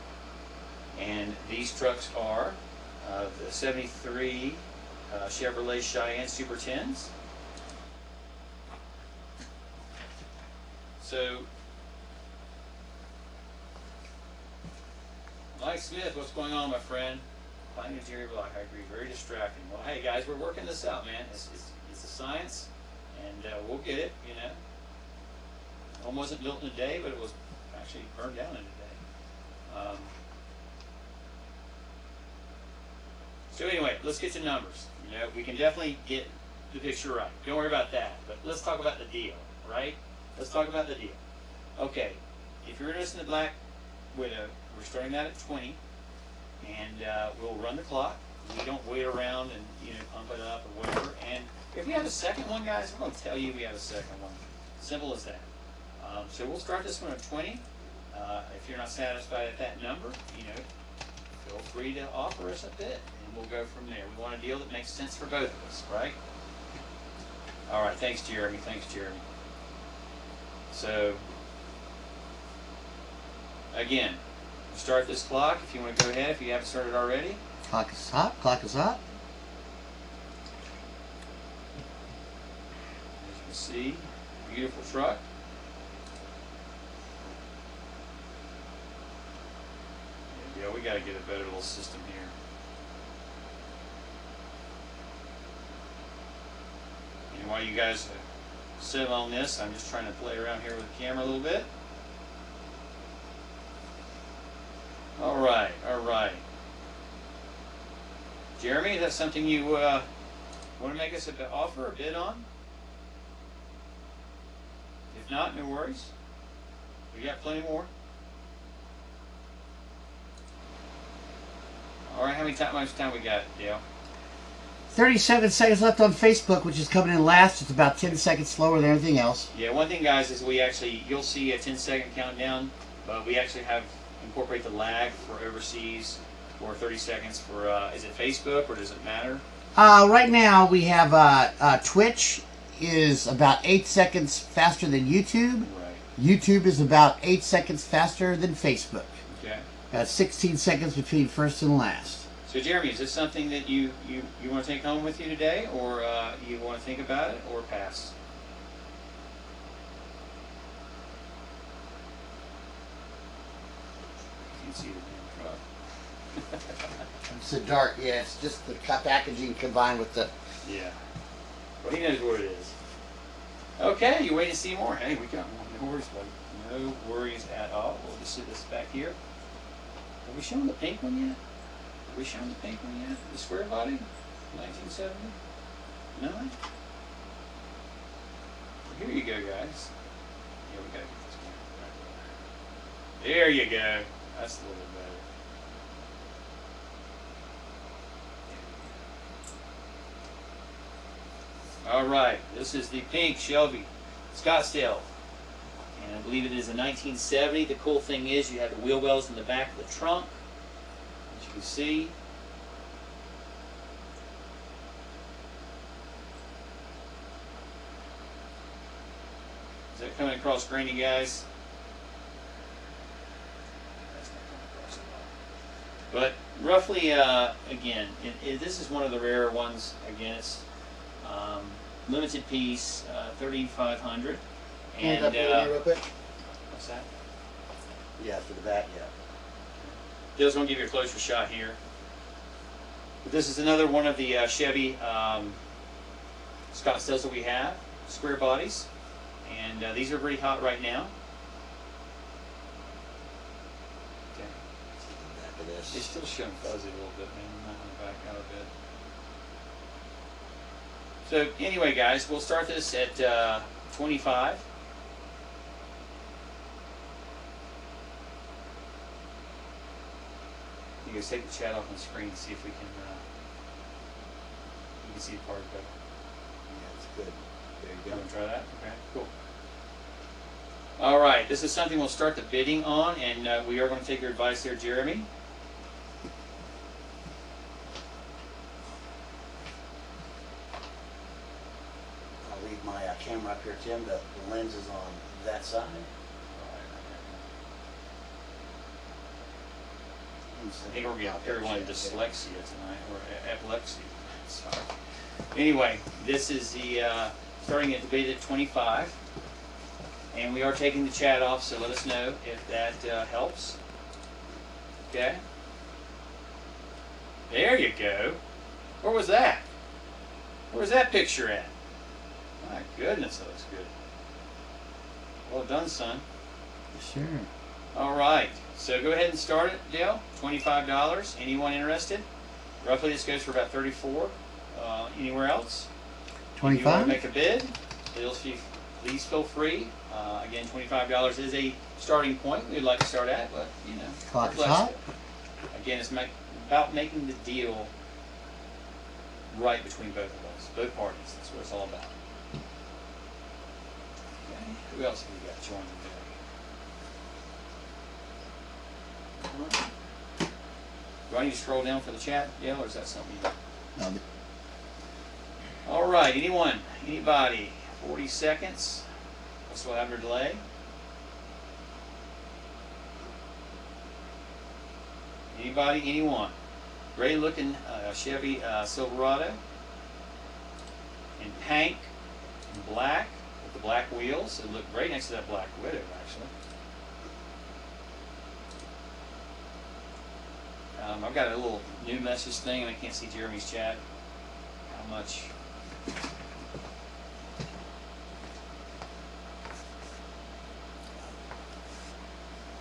And these trucks are the 73 Chevrolet Cheyenne Super 10s. So, Mike Smith, what's going on, my friend? Finding a Jerry Block, I agree, very distracting. Well, hey guys, we're working this out, man. It's a science, and we'll get it, Home wasn't built in a day, but it was actually burned down in a day. So anyway, let's get to numbers. We can definitely get the picture right. Don't worry about that. But let's talk about the deal, right? Let's talk about the deal. Okay, if you're interested in the Black Widow, we're starting that at 20, and we'll run the clock. We don't wait around and pump it up or whatever. And if we have a second one, guys, we're going to tell you we have a second one. Simple as that. So we'll start this one at 20. If you're not satisfied at that number, feel free to offer us a bid, and we'll go from there. We want a deal that makes sense for both of us, right? All right, thanks, Jeremy. Thanks, Jeremy. So, again, we'll start this clock. If you want to go ahead, if you haven't started already. Clock is hot. Clock is hot. As you can see, beautiful truck. Yeah, we got to get a better little system here. And while you guys sit on this, I'm just trying to play around here with the camera a little bit. All right, all right. Jeremy, is that something you want to make us an offer, a bid on? If not, no worries. We got plenty more. All right, how much time we got, Dale? 37 seconds left on Facebook, which is coming in last. It's about 10 seconds slower than everything else. Yeah, one thing, guys, is you'll see a 10-second countdown, but we actually incorporate the lag for overseas for 30 seconds for, is it Facebook or does it matter? Right now we have Twitch is about 8 seconds faster than YouTube. Right. YouTube is about 8 seconds faster than Facebook. Okay. 16 seconds between first and last. So, Jeremy, is this something that you want to take home with you today, or you want to think about it, or pass? You can see the damn truck. It's so dark. Yeah, it's just the packaging combined with the... Yeah. Well, he knows what it is. Okay, you wait to see more. Hey, we got more. No worries, buddy. No worries at all. We'll just sit this back here. Are we showing the pink one yet? Are we showing the pink one yet? The square body? 1970? No? Well, here you go, guys. Yeah, we gotta get this one right there. There you go. That's a little bit better. All right, this is the pink Shelby Scottsdale, and I believe it is a 1970. The cool thing is you have the wheel wells in the back of the trunk, as you can see. that coming across grainy, guys? That's not coming across at all. But roughly, again, this is one of the rarer ones. Again, it's limited piece, 3,500. Hand up here real quick. What's that? Yeah, for the back, yeah. Just want to give you a closer shot here. But this is another one of the Chevy Scottsdales that we have, square bodies, and these are pretty hot right now. Okay. Back of It's this. still showing fuzzy a little bit, man. I'm not going to back out a bit. So anyway, guys, we'll start this at 25. You guys take the chat off on the screen and see if we can you can see the part better. Yeah, it's good. There you You go. want to try that? Okay, cool. All right, this is something we'll start the bidding on, and we are going to take your advice there, Jeremy. I'll leave my camera up here, Tim. The lens is on that side. I think we're getting everyone dyslexia tonight, or epilepsy. Sorry. Anyway, this is the starting at the bid at 25, and we are taking the chat off. So let us know if that helps. Okay. There you go. Where was that? Where was that picture at? My goodness, that looks good. Well done, son. Sure. All right, so go ahead and start it, Dale. $25. Anyone interested? Roughly, this goes for about 34. Anywhere else? If you want to 25? make a bid, please feel free. Again, $25 is a starting point we'd like to start at, but you know, Clock's we're hot. flexible. Again, it's about making the deal right between both of us, both parties. That's what it's all about. Okay. Who else have we got joining today? Do I need to scroll down for the chat, Dale, or is that something you do? No, All right, anyone, anybody, 40 seconds. What's we'll have our delay? Anybody, anyone? Great looking Chevy Silverado in pink and black with the black wheels. It looked great next to that black Widow, actually. I've got a little new message thing, and I can't see Jeremy's chat. How much?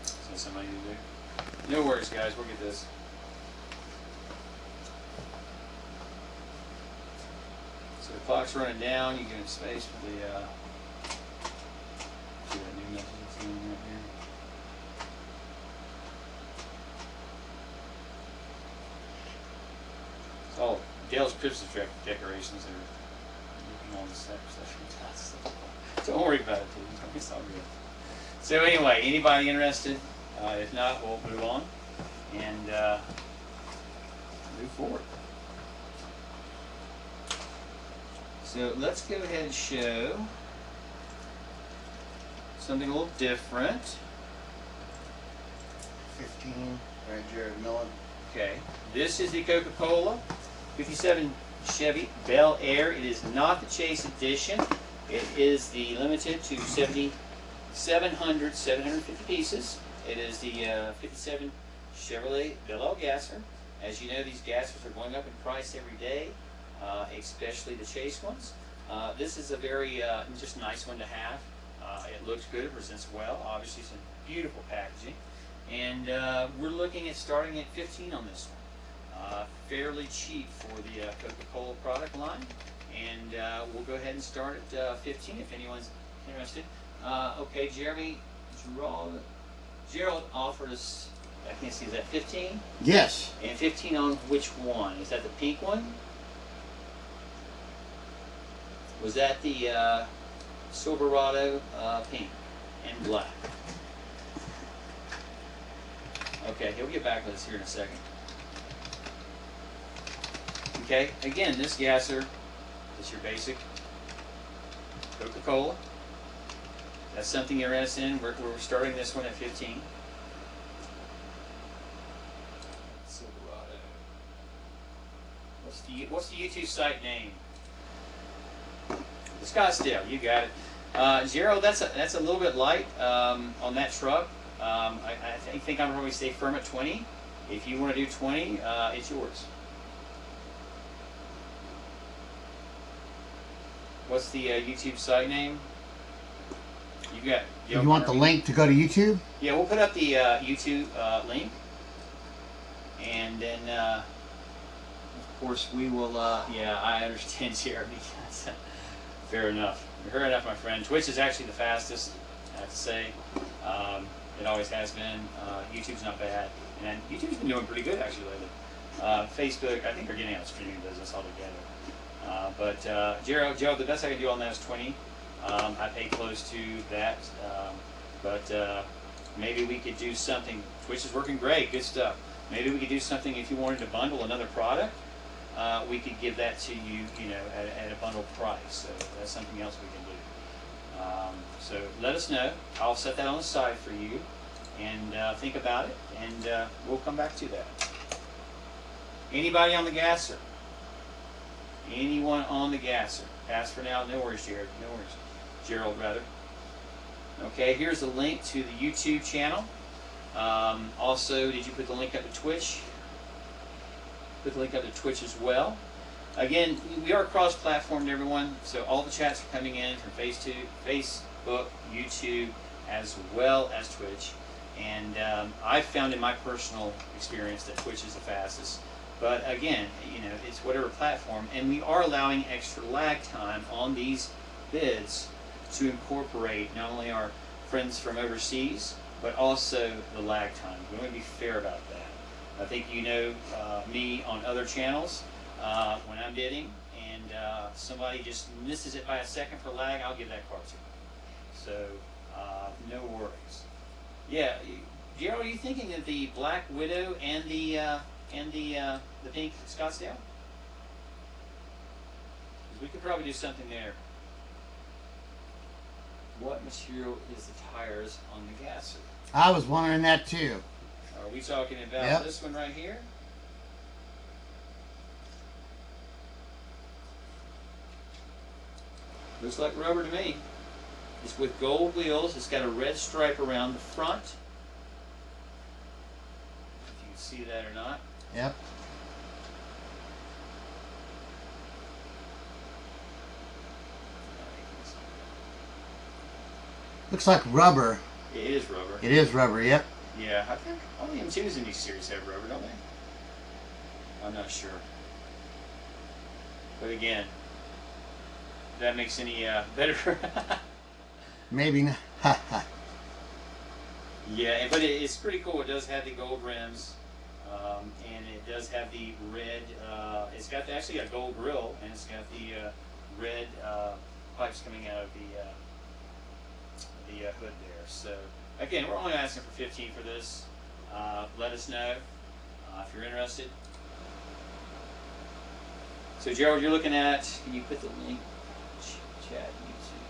Is that somebody to do? No worries, guys. We'll get this. So the clock's running down. You get space for the. See that new message that's in right here. Oh, Dale's Christmas decorations are looking on the stuff. Don't worry about it, dude. It's all good. So anyway, anybody interested? If not, we'll move on and move forward. So let's go ahead and show something a little different. 15, right, Jared Millen. Okay, this is the Coca-Cola 57 Chevy Bel Air. It is not the Chase Edition. It is the limited to 750 pieces. It is the 57 Chevrolet Bel Air gasser. As you know, these gassers are going up in price every day, especially the Chase ones. This is a very just nice one to have. It looks good, it presents well. Obviously, some beautiful packaging. And we're looking at starting at 15 on this one. Fairly cheap for the Coca-Cola product line. And we'll go ahead and start at 15 if anyone's interested. Okay, Gerald offered us, I can't see, is that 15? Yes. And 15 on which one? Is that the pink one? Was that the Silverado pink and black? Okay, he'll get back with us here in a second. Okay, again, this gasser is your basic Coca-Cola. that's something you're interested in, we're starting this one at 15. Silverado. What's the YouTube site name? Scottsdale, you got it. Gerald, that's a little bit light on that truck. I think I'm probably stay firm at 20. If you want to do 20, it's yours. What's the YouTube site name? You want the link to go to YouTube? Yeah, we'll put up the YouTube link, and then of course we will. Yeah, I understand, Jeremy. Fair enough. Fair enough, my friend. Twitch is actually the fastest, I have to say. It always has been. YouTube's not bad, and YouTube's been doing pretty good actually lately. Facebook, I think they're getting out of streaming business altogether. But Joe, the best I can do on that is 20. I pay close to that, but maybe we could do something. Twitch is working great, good stuff. Maybe we could do something if you wanted to bundle another product. We could give that to you, at a bundle price. So that's something else we can do. So let us know. I'll set that on the side for you, and think about it, and we'll come back to that. Anybody on the gasser? Anyone on the gasser? Pass for now. No worries, Jared. No worries. Gerald, rather. Okay, here's the link to the YouTube channel. Also, did you put the link up to Twitch? Put the link up to Twitch as well. Again, we are cross-platformed, everyone, so all the chats are coming in from Facebook, YouTube, as well as Twitch. And I've found in my personal experience that Twitch is the fastest. But again, it's whatever platform, and we are allowing extra lag time on these bids to incorporate not only our friends from overseas, but also the lag time. We want to be fair about that. I think me on other channels, when I'm bidding, and somebody just misses it by a second for lag, I'll give that card to them. So, no worries. Yeah, Gerald, are you thinking of the Black Widow and the pink Scottsdale? 'Cause we could probably do something there. What material is the tires on the gasser? I was wondering that too. Are we talking about this one right here? Looks like rubber to me. It's with gold wheels. It's got a red stripe around the front. If you can see that or not. Yep. Looks like rubber. It is rubber. It is rubber, yep. Yeah, I think all the M2s in these series have rubber, don't they? I'm not sure. But again, if that makes any better. Maybe not. Yeah, but it's pretty cool. It does have the gold rims, and it does have the red. It's got actually a gold grill, and it's got the red pipes coming out of the hood there. So again, we're only asking for 15 for this. Let us know if you're interested. So Gerald, you're looking at. Can you put the link? Chat YouTube.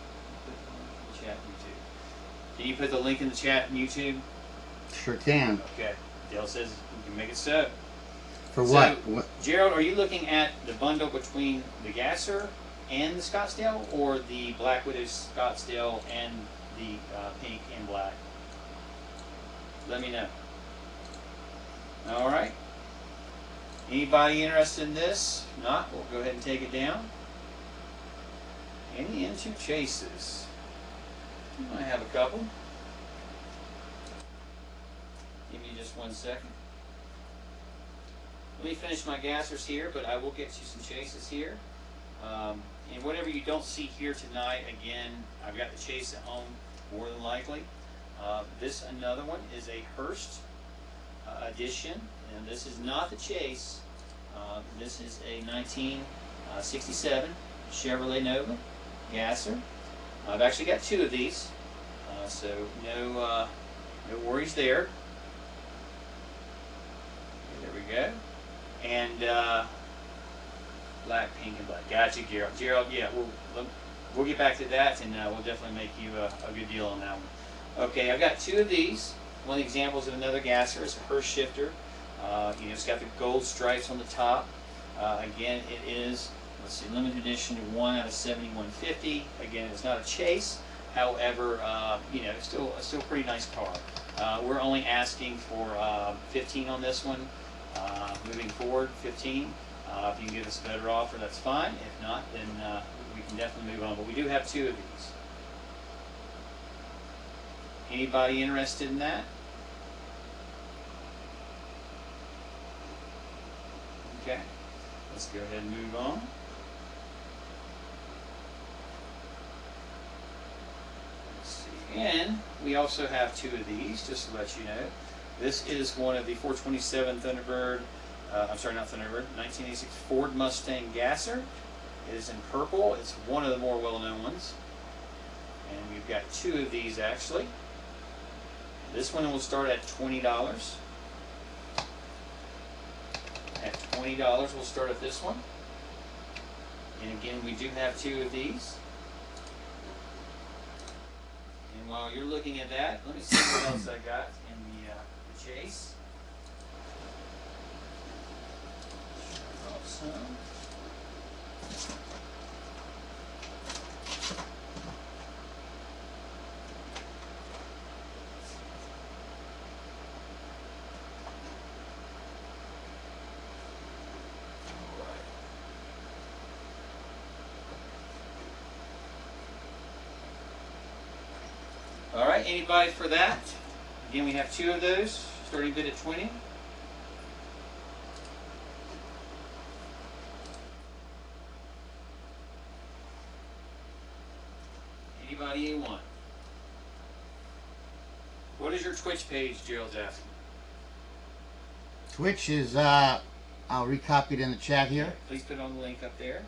Put the link in the chat YouTube. Can you put the link in the chat in YouTube? Sure can. Okay. Dale says you can make it so. For So, what? Gerald, are you looking at the bundle between the gasser and the Scottsdale, or the Black Widow Scottsdale and the pink and black? Let me know. All right. Anybody interested in this? If not, we'll go ahead and take it down. Any M2 chases? I have a couple. Give me just 1 second. Let me finish my gassers here, but I will get you some chases here. And whatever you don't see here tonight, again, I've got the chase at home more than likely. This another one is a Hearst edition, and this is not the chase. This is a 1967 Chevrolet Nova gasser. I've actually got two of these, so no worries there. Okay, there we go. And black, pink, and black. Gotcha, Gerald. Gerald, yeah, we'll get back to that, and we'll definitely make you a good deal on that one. Okay, I've got two of these. One of the examples of another gasser is a Hearst shifter. It's got the gold stripes on the top. Again, it is, let's see, limited edition 1 out of 7150. Again, it's not a chase. However, it's still a pretty nice car. We're only asking for 15 on this one. Moving forward, 15. If you can give us a better offer, that's fine. If not, then we can definitely move on. But we do have two of these. Anybody interested in that? Okay, let's go ahead and move on. Let's see. And we also have two of these, just to let you know. This is one of the 427 Thunderbird, I'm sorry, not Thunderbird, 1986 Ford Mustang Gasser. It is in purple. It's one of the more well-known ones. And we've got two of these actually. This one will start at $20. At $20, we'll start at this one. And again, we do have two of these. And while you're looking at that, let me see what else I got in the chase. Drop some. All right, anybody for that? Again, we have two of those, starting bid at 20. Anybody A1? What is your Twitch page, Gerald's asking? Twitch is, I'll recopy it in the chat here. Please put on the link up there.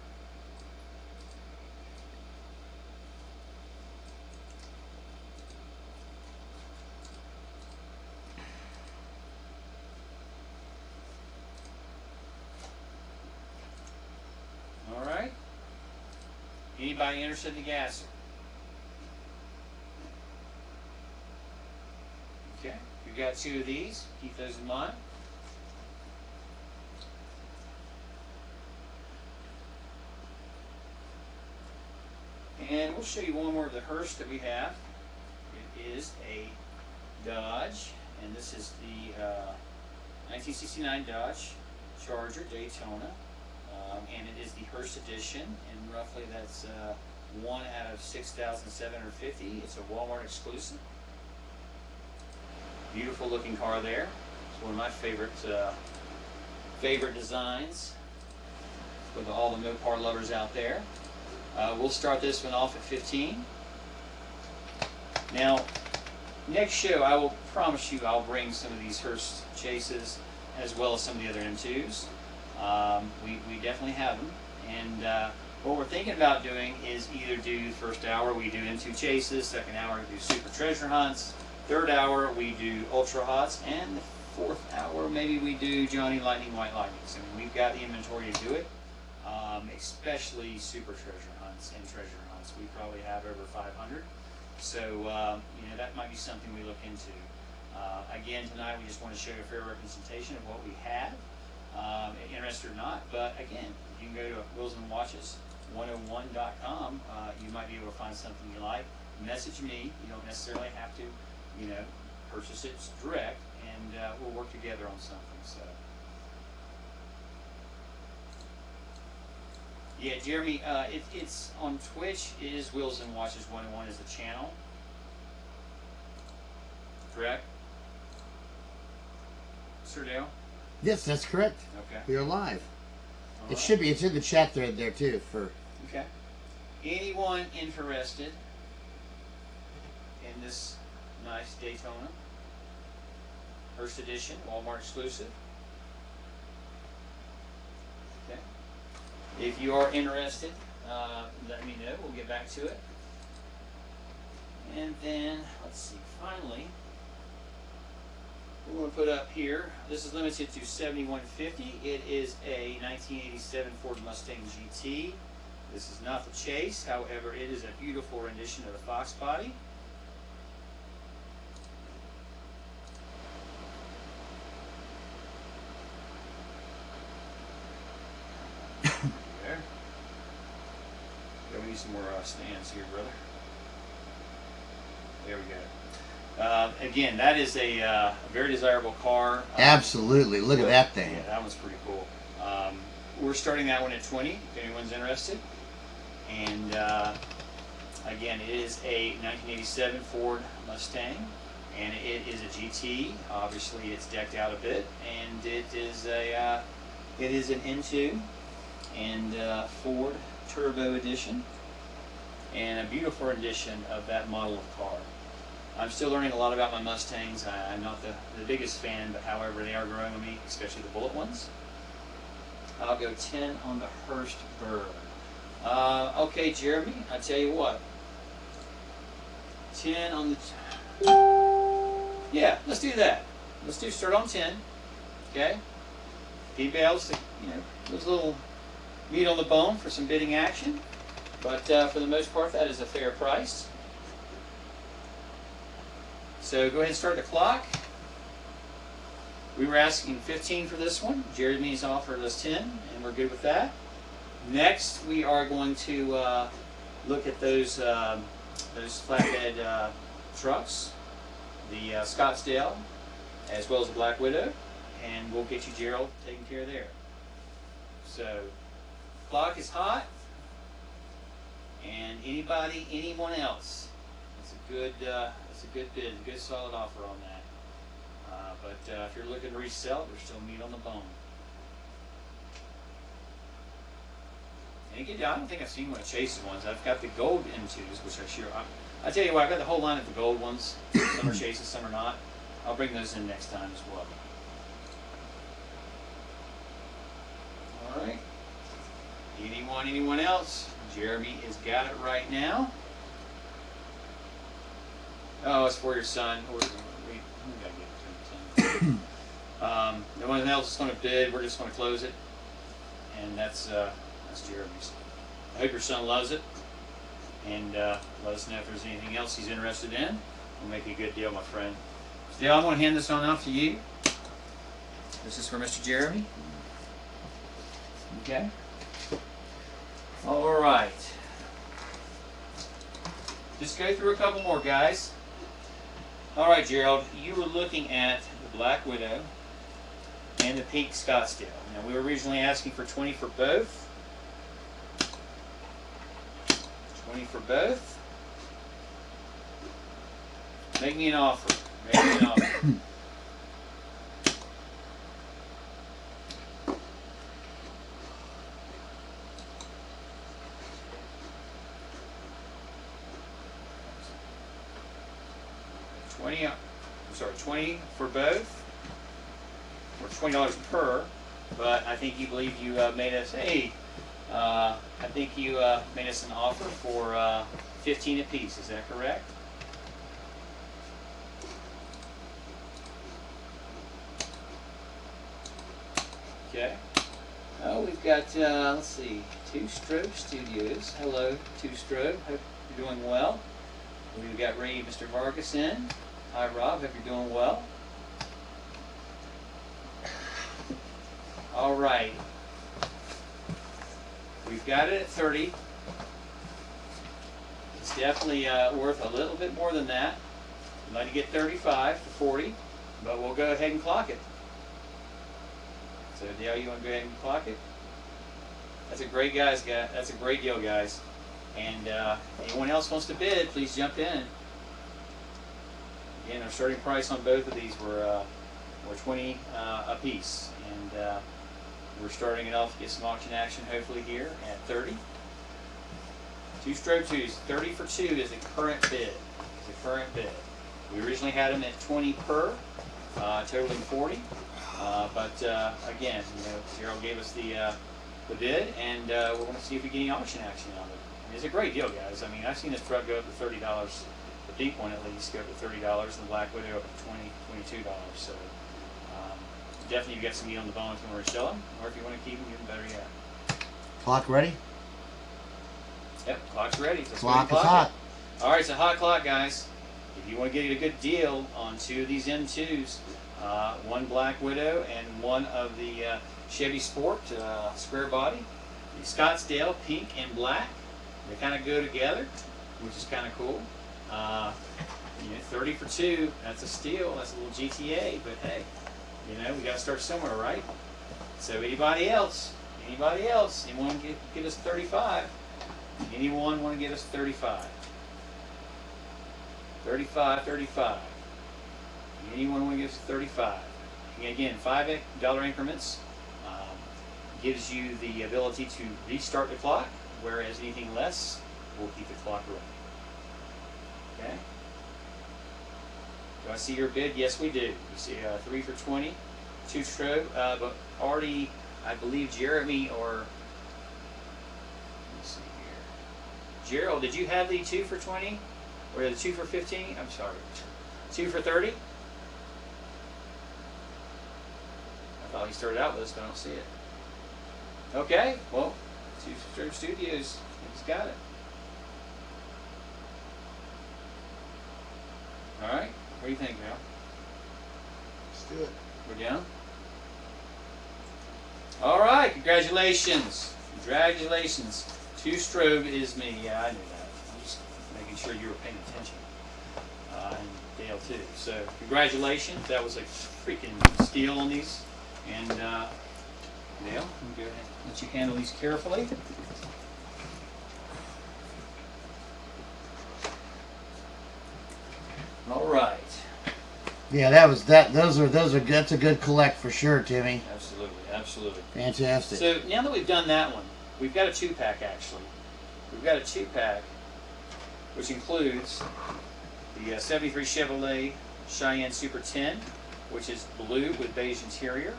Anybody interested in the gasser? Okay, we've got two of these. Keep those in mind. And we'll show you one more of the Hearst that we have. It is a Dodge, and this is the 1969 Dodge Charger Daytona. And it is the Hearst edition, and roughly that's 1 out of 6,750. It's a Walmart exclusive. Beautiful looking car there. It's one of my favorite designs for all the Mopar lovers out there. We'll start this one off at 15. Now, next show I will promise you I'll bring some of these Hearst chases as well as some of the other M2s. We definitely have them, and what we're thinking about doing is either do the first hour we do M2 chases, second hour we do super treasure hunts, third hour we do ultra hots, and the fourth hour maybe we do Johnny Lightning White Lightnings. I mean, we've got the inventory to do it, especially super treasure hunts and treasure hunts. We probably have over 500, so that might be something we look into. Again, tonight we just want to show you a fair representation of what we have. Interested or not, but again, you can go to wheelsandwatches101.com. You might be able to find something you like. Message me. You don't necessarily have to, purchase it direct, and we'll work together on something. So, yeah, Jeremy, it's on Twitch. It is Wheels and Watches 101 is the channel. Correct, Sir Dale? Yes, that's correct. Okay. We are live. All It right. should be. It's in the chat thread there too. Okay. Anyone interested in this nice Daytona Hearst edition, Walmart exclusive? Okay. If you are interested, let me know. We'll get back to it. And then, let's see, finally, we're going to put up here, this is limited to 7150. It is a 1987 Ford Mustang GT. This is not the Chase, however, it is a beautiful rendition of the Fox body. There. Yeah, we need some more stands here, brother. There we go. Again, that is a very desirable car. Absolutely. Look at that thing. Yeah, that one's pretty cool. We're starting that one at 20, if anyone's interested. And again, it is a 1987 Ford Mustang, and it is a GT. Obviously, it's decked out a bit, and it is an N2 and Ford Turbo Edition, and a beautiful rendition of that model of car. I'm still learning a lot about my Mustangs. I'm not the biggest fan, but however, they are growing on me, especially the bullet ones. I'll go 10 on the Hurst Bird. Okay, Jeremy, I tell you what. 10 on the... Yeah, let's do that. Let's start on 10. Okay? Anybody else, there's a little meat on the bone for some bidding action. But for the most part, that is a fair price. So go ahead and start the clock. We were asking 15 for this one. Jeremy's offered us 10, and we're good with that. Next, we are going to look at those flatbed trucks, the Scottsdale, as well as the Black Widow, and we'll get you Gerald taken care of there. So, clock is hot, and anyone else, it's a good bid, a good solid offer on that. But if you're looking to resell, there's still meat on the bone. And again, I don't think I've seen one of Chase's ones. I've got the gold M2s, which I tell you what, I've got the whole line of the gold ones. Some are Chase's, some are not. I'll bring those in next time as well. All right. Anyone else? Jeremy has got it right now. Oh, it's for your son. We gotta get it to him. No one else is going to bid. We're just going to close it, and that's Jeremy's. I hope your son loves it, and let us know if there's anything else he's interested in. We'll make a good deal, my friend. So, I'm going to hand this on off to you. This is for Mr. Jeremy. Okay. All right. Just go through a couple more, guys. All right, Gerald, you were looking at the Black Widow and the pink Scottsdale. Now, we were originally asking for 20 for both. 20 for both. Make me an offer. Make me an offer. $20 for both, or $20 per. But I think you believe you made us I think you made us an offer for 15 apiece. Is that correct? Okay. Oh, we've got let's see, Two Strobe Studios. Hello, Two Strobe. Hope you're doing well. We've got Mr. Vargas in. Hi, Rob. Hope you're doing well. All right. We've got it at 30. It's definitely worth a little bit more than that. I'd like to get 35 to 40, but we'll go ahead and clock it. So, Dale, you want to go ahead and clock it? That's a great That's a great deal, guys. And anyone else wants to bid, please jump in. Again, our starting price on both of these were 20 a piece, and we're starting it off to get some auction action hopefully here at 30. Two Strobe 2s, 30 for 2 is the current bid. We originally had them at 20 per, totaling 40. But again, Gerald gave us the bid, and we're going to see if we get any auction action on it. It's a great deal, guys. I mean, I've seen this truck go up to $30. The deep one, at least, go up to $30, and the Black Widow up to $22. So definitely, you get some meat on the bone if you want to sell them, or if you want to keep them, even better yet. Clock ready? Yep, clock's ready. Let's go Clock ahead is and clock hot. it. All right, it's a hot clock, guys. If you want to get a good deal on two of these M2s, one Black Widow and one of the Chevy Sport square body, the Scottsdale pink and black, they kind of go together, which is kind of cool. 30 for 2, that's a steal. That's a little GTA, but hey, we got to start somewhere, right? So anybody else, anyone get us 35? Anyone want to get us 35? 35. Anyone want to give us 35? And again, $5 increments gives you the ability to restart the clock, whereas anything less will keep the clock running. Okay? Do I see your bid? Yes, we do. You see 3 for 20, 2 strobe, but already, I believe Jeremy or, let's see here. Gerald, did you have the 2 for 20? Or the 2 for 15? I'm sorry. 2 for 30? I thought he started out with us, but I don't see it. Okay, well, 2 Strobe Studios, he's got it. All right, what do you think, Mel? Let's do it. We're down? All right, congratulations. Congratulations. 2 Strobe is me. Yeah, I knew that. I'm just making sure you were paying attention. And Dale, too. So, congratulations. That was a freaking steal on these. And, Dale, I'm going to go ahead and let you handle these carefully. All right. Yeah, those are that's a good collect for sure, Timmy. Absolutely. Fantastic. So now that we've done that one, we've got a 2-pack actually. We've got a 2-pack which includes the 73 Chevrolet Cheyenne Super 10, which is blue with beige interior.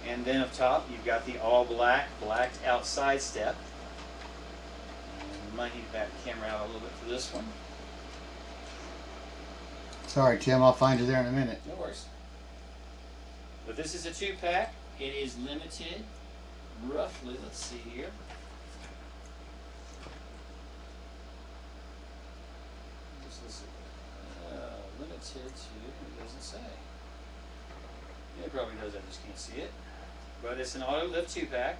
And then up top, you've got the all black, blacked outside step. And we might need to back the camera out a little bit for this one. Sorry, Tim. I'll find you there in a minute. No worries. But this is a 2-pack. It is limited, roughly, let's see here. Limited to, it doesn't say. Yeah, it probably does, I just can't see it. But it's an auto lift 2-pack.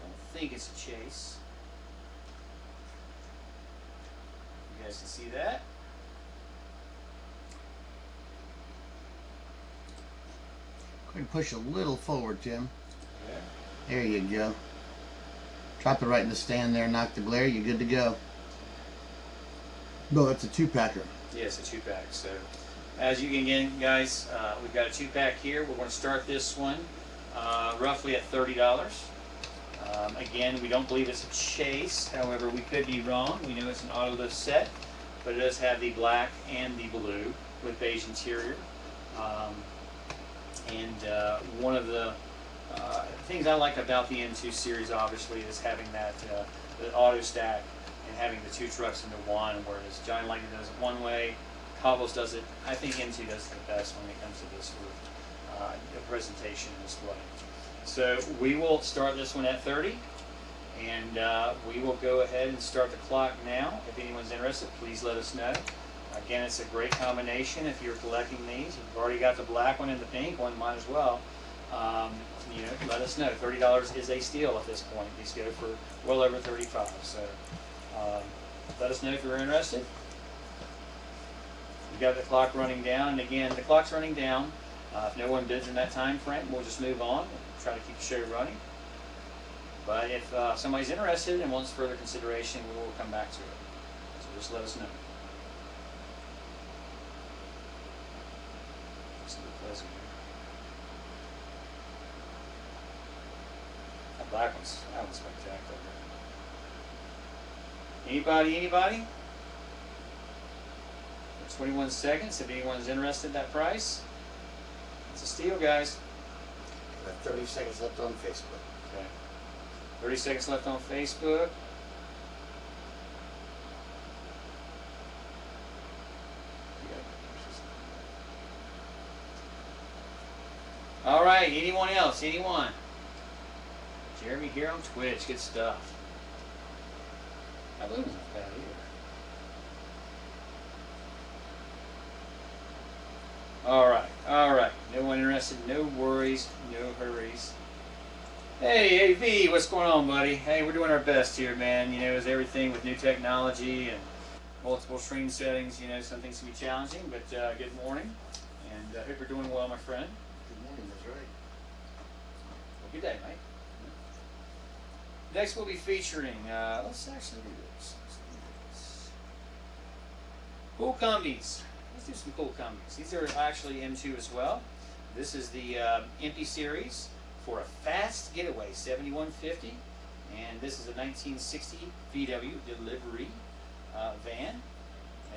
I don't think it's a Chase. You guys can see that. Go ahead and push a little forward, Tim. Okay. There you go. Drop it right in the stand there, knock the glare, you're good to go. No, that's a 2-packer. Yes, a 2-pack. So, as you can get, guys, we've got a 2-pack here. We're going to start this one roughly at $30. Again, we don't believe it's a Chase. However, we could be wrong. We know it's an auto lift set, but it does have the black and the blue with beige interior. One of the things I like about the M2 series, obviously, is having that the auto stack and having the 2 trucks into one, whereas Johnny Lightning does it one way, Cobbles does it. I think M2 does it the best when it comes to this sort of presentation and display. So we will start this one at 30, and we will go ahead and start the clock now. If anyone's interested, please let us know. Again, it's a great combination if you're collecting these. If you've already got the black one and the pink one, might as well. Let us know. $30 is a steal at this point. These go for well over $35. So let us know if you're interested. We've got the clock running down, and again, the clock's running down. If no one bids in that time frame, we'll just move on and try to keep the show running. But if somebody's interested and wants further consideration, we will come back to it. So just let us know. Just a little pleasant here. That black one's spectacular. Anybody? 21 seconds. If anyone's interested in that price, it's a steal, guys. We have 30 seconds left on Facebook. Okay. 30 seconds left on Facebook. All right. Anyone else? Anyone? Jeremy here on Twitch. Good stuff. That balloon's not bad either. All right. No one interested, no worries, no hurries. Hey, AV, what's going on, buddy? Hey, we're doing our best here, man. You know, as everything with new technology and multiple screen settings, you know, some things can be challenging, but good morning. And I hope you're doing well, my friend. Good morning, that's right. Well, good day, mate. Next, we'll be featuring, let's actually do this. Cool combis. Let's do some cool combis. These are actually M2 as well. This is the empty series for a fast getaway 7150, and this is a 1960 VW delivery van,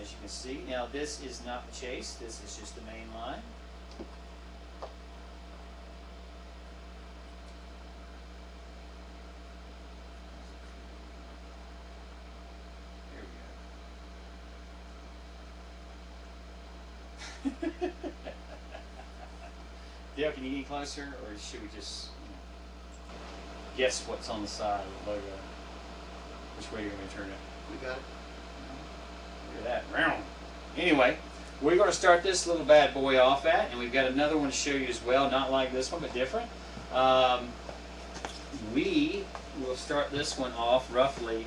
as you can see. Now this is not the chase, this is just the main line. There we go. Dale, can you get closer, or should we just guess what's on the side of the logo? Which way you're going to turn it? We got it. Look at that. Anyway, we're going to start this little bad boy off at, and we've got another one to show you as well, not like this one, but different. We will start this one off roughly,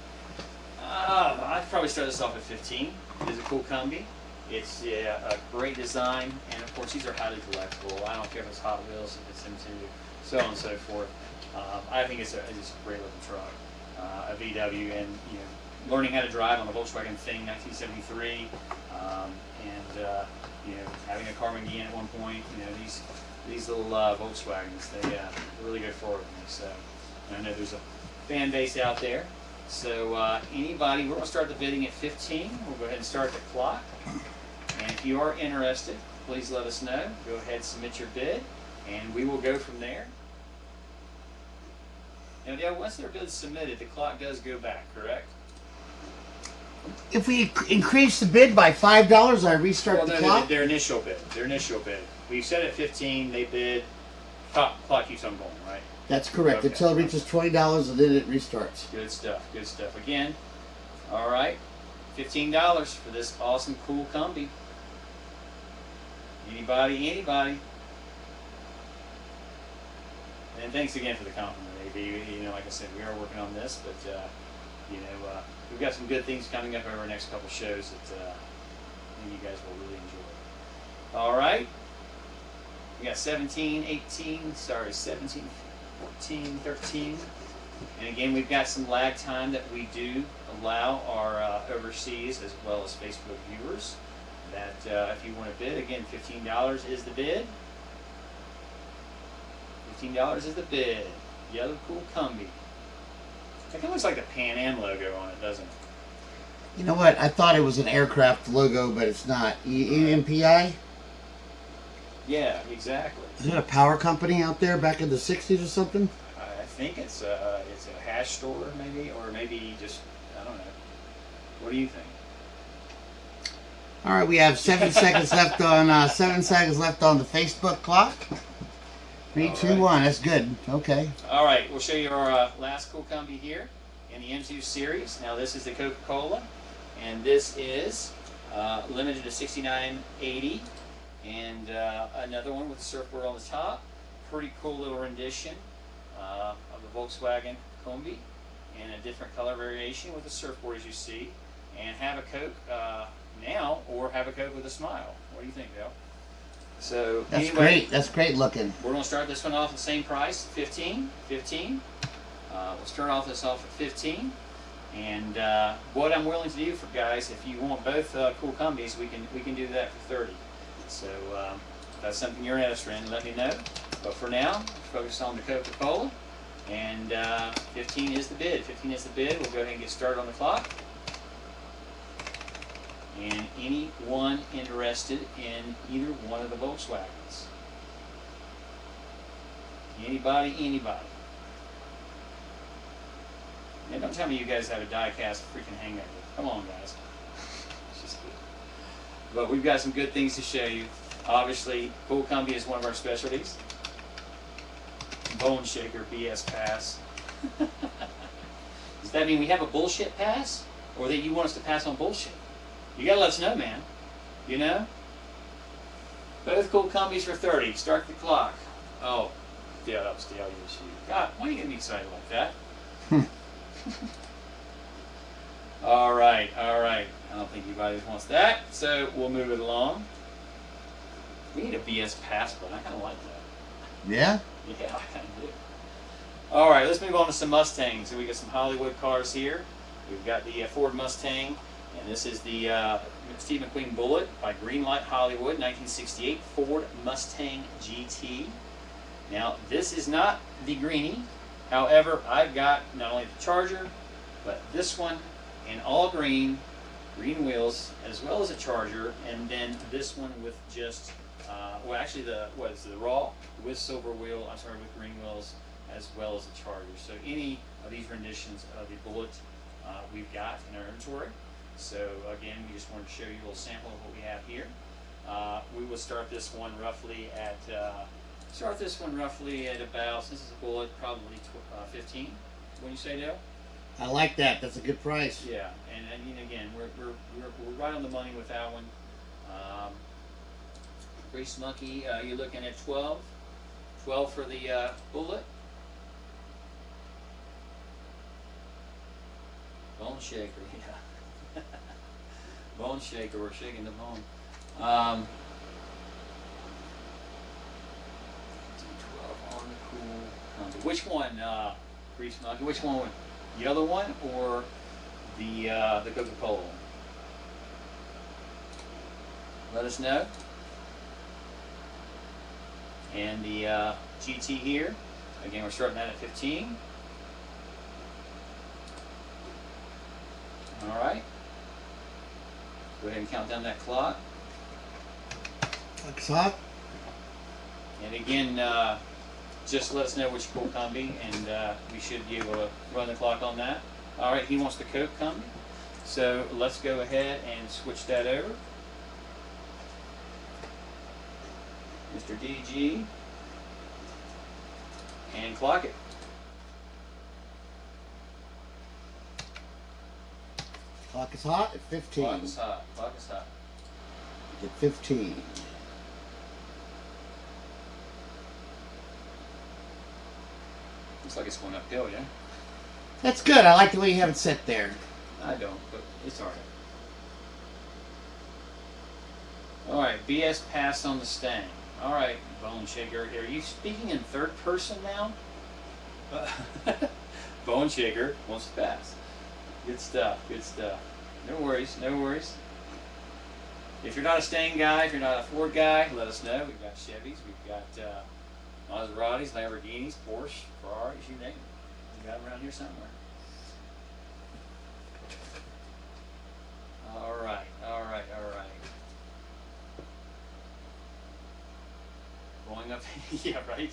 I'd probably start this off at 15. It is a cool combi. It's a great design, and of course these are highly collectible. I don't care if it's Hot Wheels, if it's M2, so on and so forth. I think it's a great looking truck, a VW, and you know, learning how to drive on the Volkswagen Thing 1973, and you know, having a Carmageddon at one point. You know, these little Volkswagens, they really go forward with me. So, and I know there's a fan base out there. So anybody, we're going to start the bidding at 15. We'll go ahead and start the clock. And if you are interested, please let us know. Go ahead, submit your bid, and we will go from there. Now, Dale, once their bid is submitted, the clock does go back, correct? If we increase the bid by $5, I restart the clock? Their initial bid. Their initial bid. We set at 15, they bid, clock keeps on going, right? That's correct. Okay. Until it reaches $20, and then it restarts. Good stuff, good stuff. Again, all right, $15 for this awesome, cool combi. Anybody? And thanks again for the compliment, AB. You know, like I said, we are working on this, but you know, we've got some good things coming up over our next couple shows that I think you guys will really enjoy. All right, we got 17, 14, 13. And again, we've got some lag time that we do allow our overseas as well as Facebook viewers. That if you want to bid, again, $15 is the bid. $15 is the bid. Yellow Cool Combi. It kind of looks like the Pan Am logo on it, doesn't it? You know what? I thought it was an aircraft logo, but it's not. EMPI? Yeah, exactly. Is it a power company out there back in the 60s or something? I think it's a hash store, maybe, or maybe just, I don't know. What do you think? All right, we have 7 seconds left on 7 seconds left on the Facebook clock. 3, 2, 1. That's good. Okay. All right, we'll show you our last cool combi here in the M2 series. Now this is the Coca-Cola, and this is limited to 6980, and another one with a surfboard on the top. Pretty cool little rendition of the Volkswagen Combi, and a different color variation with a surfboard, as you see. And have a Coke now, or have a Coke with a smile. What do you think, Dale? So That's anyway, great. That's great looking. we're going to start this one off at the same price, 15. We'll start off this off at 15. And what I'm willing to do for guys, if you want both cool combis, we can do that for 30. So if that's something you're interested in, let me know. But for now, focus on the Coca-Cola. And 15 is the bid. 15 is the bid. We'll go ahead and get started on the clock. And anyone interested in either one of the Volkswagens? Anybody? Man, don't tell me you guys have a die-cast freaking hangover. Come on, guys. It's just good. But we've got some good things to show you. Obviously, Cool Combi is one of our specialties. Bone Shaker BS Pass. Does that mean we have a bullshit pass? Or that you want us to pass on bullshit? You gotta let us know, man. You know? Both cool combis for 30. Start the clock. Oh, Dale, that was Dale. God, why are you getting me excited like that? All right, all right. I don't think anybody wants that, so we'll move it along. We need a BS pass button. I kind of like that. Yeah? Yeah, I kind of do. All right, let's move on to some Mustangs. So we got some Hollywood cars here. We've got the Ford Mustang, and this is the Steve McQueen Bullet by Greenlight Hollywood, 1968 Ford Mustang GT. Now, this is not the greenie. However, I've got not only the Charger, but this one in all green wheels, as well as a Charger, and then this one with just, well, actually the raw with silver wheel. I'm sorry, with green wheels, as well as the Charger. So any of these renditions of the Bullet we've got in our inventory. So again, we just wanted to show you a little sample of what we have here. We will start this one roughly at about, since it's a Bullet, probably 15. Wouldn't you say, Dale? I like that. That's a good price. Yeah, and again, we're right on the money with that one. Grease Monkey, you're looking at 12 for the Bullet. Bone Shaker, yeah. Bone Shaker, we're shaking the bone. 12 on the cool. Which one, Grease Monkey? Which one? The other one or the Coca-Cola one? Let us know. And the GT here, again, we're starting that at 15. All right. Go ahead and count down that clock. Clock. And again, just let us know which cool combi, and we should be able to run the clock on that. All right, he wants the Coke combi. So let's go ahead and switch that over. Mr. DG. And clock it. Clock is hot at 15. Clock is hot. Clock is hot. At 15. Looks like it's going uphill, yeah? That's good. I like the way you have it set there. I don't, but it's alright. Alright, BS pass on the Stang. Alright, Bone Shaker. Are you speaking in third person now? Bone Shaker wants to pass. Good stuff, good stuff. No worries, no worries. If you're not a Stang guy, if you're not a Ford guy, let us know. We've got Chevys, we've got Maseratis, Lamborghinis, Porsche, Ferraris, you name it. We got them around here somewhere. Alright, alright, alright. Going up, yeah, right?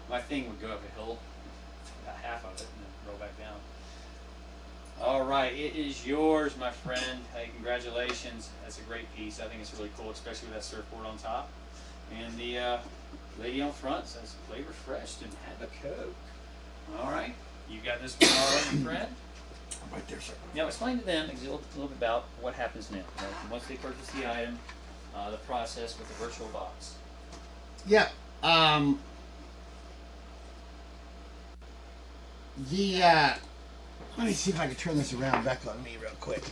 My thing would go up a hill, about half of it, and then roll back down. All right, it is yours, my friend. Hey, congratulations. That's a great piece. I think it's really cool, especially with that surfboard on top. And the lady on front says, "Play refreshed and have a Coke." All right, you got this one all right, my friend? I'm right there, sir. Now, explain to them a little bit about what happens now. Right? Once they purchase the item, the process with the virtual box. Yeah. Let me see if I can turn this around back on me real quick.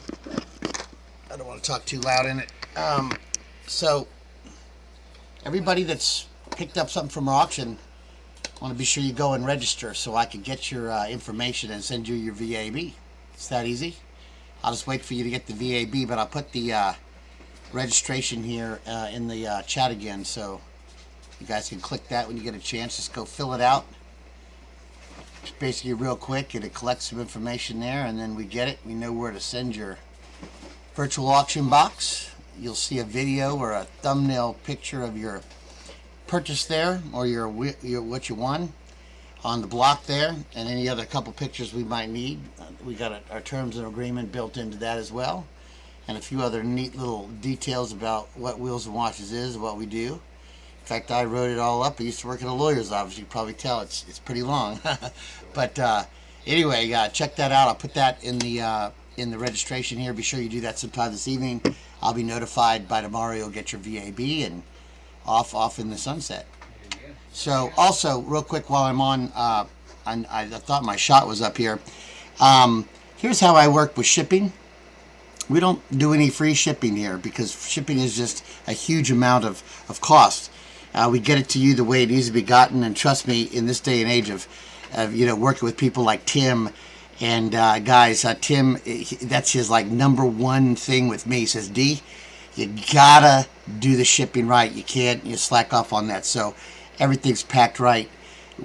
I don't want to talk too loud in it. So, everybody that's picked up something from our auction, I want to be sure you go and register so I can get your information and send you your VAB. It's that easy. I'll just wait for you to get the VAB, but I'll put the registration here in the chat again, so you guys can click that when you get a chance. Just go fill it out. It's basically real quick, and it collects some information there, and then we get it. We know where to send your virtual auction box. You'll see a video or a thumbnail picture of your purchase there, or your what you won on the block there, and any other couple pictures we might need. We got our terms and agreement built into that as well, and a few other neat little details about what Wheels and Watches is, what we do. fact, I wrote it all up. I used to work in a lawyer's office. You can probably tell it's pretty long. But anyway, check that out. I'll put that in the registration here. Be sure you do that sometime this evening. I'll be notified by tomorrow. You'll get your VAB and off in the sunset. There you go. So also, real quick, while I'm on, I thought my shot was up here. Here's how I work with shipping. We don't do any free shipping here because shipping is just a huge amount of cost. We get it to you the way it needs to be gotten, and trust me, in this day and age of working with people like Tim and guys, Tim, that's his like number one thing with me. He says, D, you gotta do the shipping right. You can't slack off on that. So everything's packed right.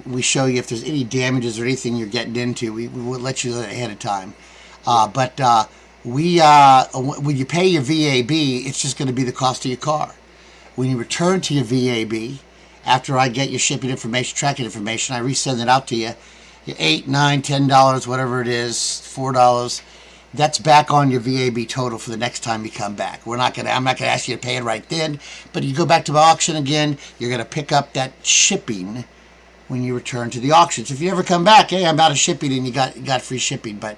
We show you if there's any damages or anything you're getting into. We will let you know ahead of time. But when you pay your VAB, it's just going to be the cost of your car. When you return to your VAB, after I get your shipping information, tracking information, I resend it out to you. $8, $9, $10, whatever it is, $4. That's back on your VAB total for the next time you come back. I'm not gonna ask you to pay it right then, but you go back to my auction again, you're gonna pick up that shipping when you return to the auction. So if you ever come back, hey, I'm out of shipping, and you got free shipping, but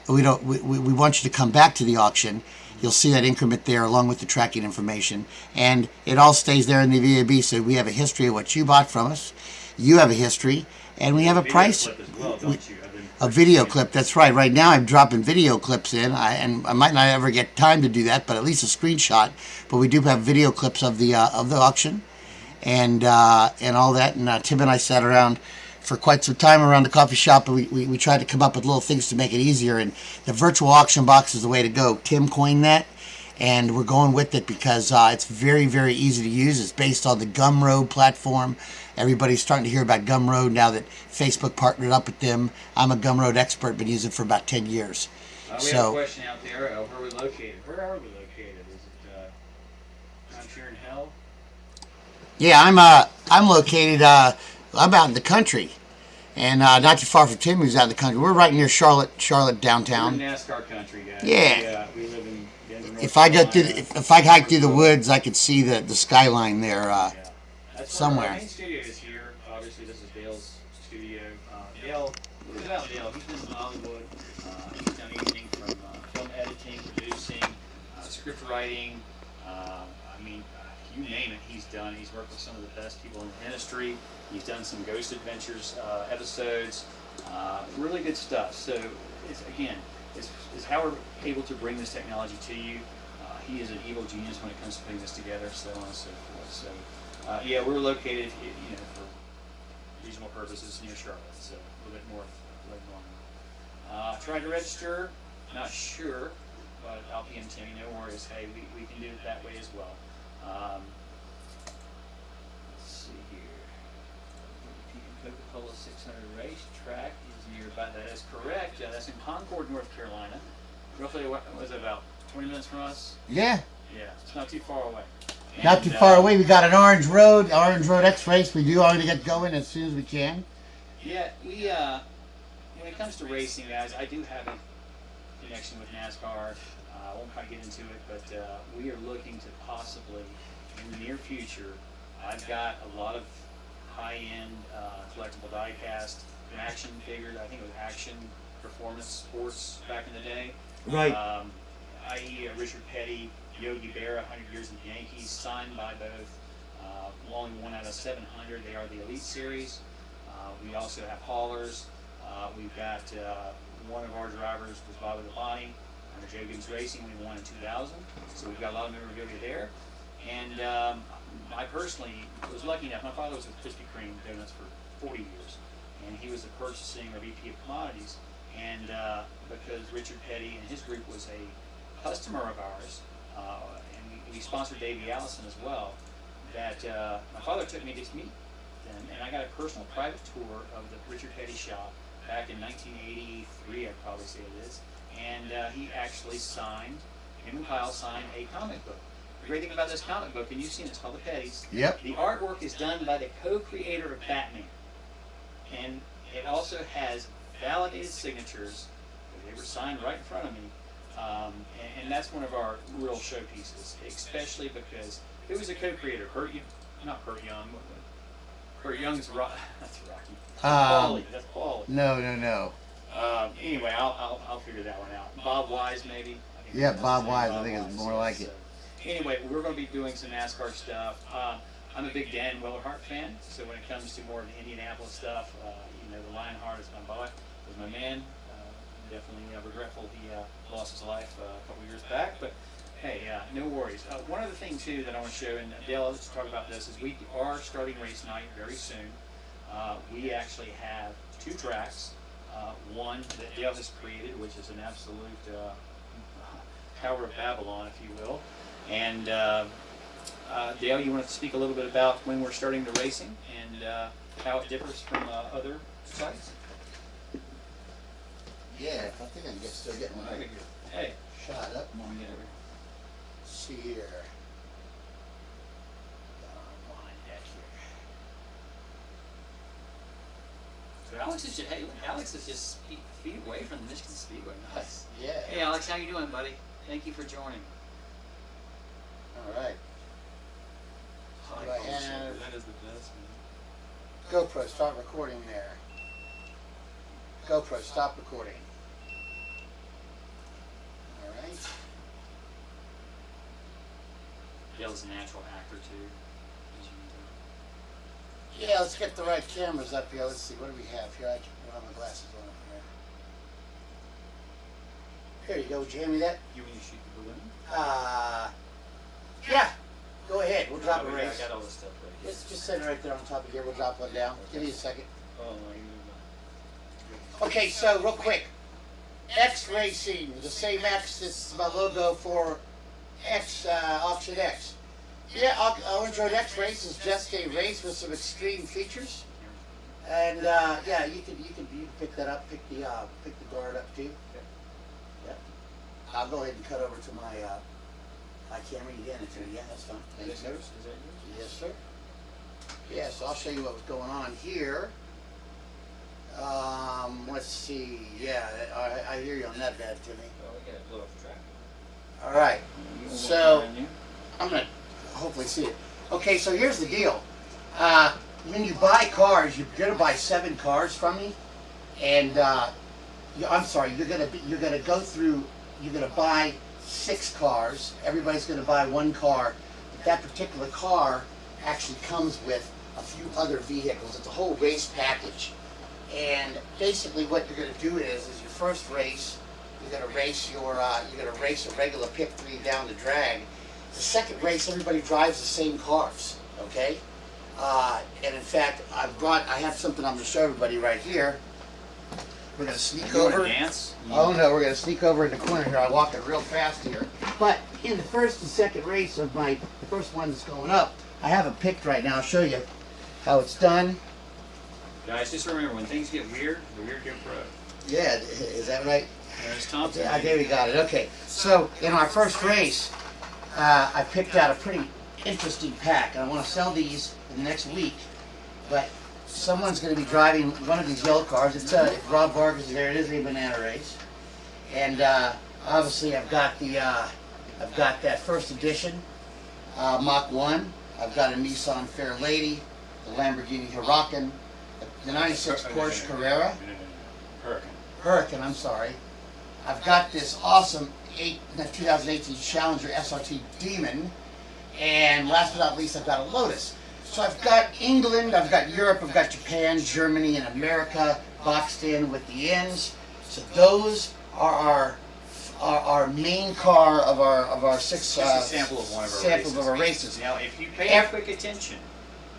we want you to come back to the auction. You'll see that increment there along with the tracking information, and it all stays there in the VAB. So we have a history of what you bought from us. You have a history, and we have a price. Clip as well, don't you? A video clip, that's right. Right now I'm dropping video clips in, and I might not ever get time to do that, but at least a screenshot. But we do have video clips of the auction, and all that. And Tim and I sat around for quite some time around the coffee shop, and we tried to come up with little things to make it easier. And the virtual auction box is the way to go. Tim coined that, and we're going with it because it's very, very easy to use. It's based on the Gumroad platform. Everybody's starting to hear about Gumroad now that Facebook partnered up with them. I'm a Gumroad expert, been using it for about 10 years. We have a question out there. Where are we located? Where are we located? Is it I'm sure in hell? Yeah, I'm located. I'm out in the country, and not too far from Tim, who's out in the country. We're right near Charlotte downtown. We're in NASCAR country, guys. Yeah. We live in Denver, North If I go Carolina. if I hike through the woods, I could see the skyline there. Yeah. That's Somewhere. Our main studio is here. Obviously, this is Dale's studio. Dale, what about Dale? He's been in Hollywood. He's done anything from film editing, producing, script writing. You name it, he's done. He's worked with some of the best people in the industry. He's done some Ghost Adventures episodes. Really good stuff. So, it's how we're able to bring this technology to you. He is an evil genius when it comes to putting this together, so on and so forth. So, we're located, for reasonable purposes near Charlotte, so a little bit north of Lake Norman. Trying to register, not sure, but I'll PM Timmy, no worries. Hey, we can do it that way as well. Let's see here. Coca-Cola 600 racetrack is nearby. That is correct. That's in Concord, North Carolina. Roughly, what was it, about 20 minutes from us? Yeah. Yeah, it's not too far away. Not too far away. We got an Orange Road X race. We do already get going as soon as we can. Yeah, we when it comes to racing, guys, I do have a connection with NASCAR. I won't kind of get into it, but we are looking to possibly, in the near future, I've got a lot of high-end collectible die-cast action figures. I think it was Action Performance Sports back in the day. Right. I.e. Richard Petty, Yogi Berra, 100 Years of Yankees, signed by both. Only one out of 700. They are the Elite Series. We also have haulers. We've got one of our drivers was Bobby Labonte under Joe Gibbs Racing. We won in 2000. So we've got a lot of memorabilia there. And I personally was lucky enough. My father was with Krispy Kreme Donuts for 40 years. And he was the purchasing or VP of commodities. And because Richard Petty and his group was a customer of ours, and we sponsored Davey Allison as well, that my father took me to meet them, and I got a personal private tour of the Richard Petty shop back in 1983, I'd probably say it is, and he actually signed, him and Kyle signed a comic book. The great thing about this comic book, and you've seen it, it's called The Petties. Yep. The artwork is done by the co-creator of Batman, and it also has validated signatures. They were signed right in front of me. And that's one of our real showpieces, especially because it was a co-creator. not Kurt Young. Kurt Young's that's Rocky. Um, That's Paulie. no. Anyway, I'll figure that one out. Bob Wise, maybe. I think Yeah, that's Bob his name, Wise. I think it's more like it. Anyway, we're going to be doing some NASCAR stuff. I'm a big Dan Willerhart fan, so when it comes to more of the Indianapolis stuff, the Lionheart is my boy, is my man. Definitely regretful he lost his life a couple years back, but hey, no worries. One other thing too that I want to show, and Dale, let's talk about this, is we are starting race night very soon. We actually have 2 tracks. One that Dale has created, which is an absolute Tower of Babylon, if you will. And Dale, you want to speak a little bit about when we're starting the racing and how it differs from other sites? Yeah, I think I can still get one right. Hey, Shot up. come on, get over here. See here. Line deck here. So Alex is just, hey, look, Alex is just feet away from the Michigan Speedway. Nice. Yeah. Hey, Alex, how you doing, buddy? Thank you for joining. All right. I Right like hand. that is the best, man. GoPro, start recording there. GoPro, stop recording. All right. Dale's a natural actor too, as you can tell. Yeah, let's get the right cameras up here. Let's see, what do we have here? I don't have my glasses on up here. Here you go. Would you hand me that? You when you shoot the balloon? Yeah. Go ahead. We'll drop a I race. got all this stuff ready. Just set it right there on top of here. We'll drop one down. Give me a second. Oh, my God. Okay, so real quick. X Racing, the same X. This is my logo for X AuctionX. Yeah, Orange Road X Race is just a race with some extreme features. And yeah, you can pick that up. Pick the guard up too. Yeah. I'll go ahead and cut over to my camera. You hand it to me. Yeah, that's fine. Is Thanks. that yours? Is that yours? Yes, sir. Yeah, so I'll show you what was going on here. Let's see. Yeah, I hear you on that, Bad Timmy. Oh, we gotta blow up the track. All right. You want So one behind you? I'm gonna hopefully see it. Okay, so here's the deal. When you buy cars, you're gonna buy 7 cars from me, and I'm sorry, you're gonna go through. You're gonna buy 6 cars. Everybody's gonna buy 1 car. But that particular car actually comes with a few other vehicles. It's a whole race package. And basically, what you're going to do is your first race, you're going to race a regular pick 3 down the drag. The second race, everybody drives the same cars, okay? And in fact, I have something I'm going to show everybody right here. We're going to sneak You over. wanna dance? Oh no, we're going to sneak over in the corner here. I walk it real fast here. But in the first and second race of the first one that's going up, I have it picked right now. I'll show you how it's done. Guys, just remember, when things get weird, the weird get pro. Yeah, is that right? There's Thompson. There we got it. Okay, so in our first race, I picked out a pretty interesting pack. I want to sell these in the next week, but someone's going to be driving one of these yellow cars. It's if Rob Vargas is there. It is a banana race, and obviously I've got that first edition Mach 1. I've got a Nissan Fair Lady, the Lamborghini Huracan, the 96 Porsche Carrera. Hurricane, I'm sorry. I've got this awesome 2018 Challenger SRT Demon. And last but not least, I've got a Lotus. So I've got England, I've got Europe, I've got Japan, Germany, and America boxed in with the ends. So those are our main car of our 6 Just a sample of one of our samples races. of our races. Now, if you pay quick attention,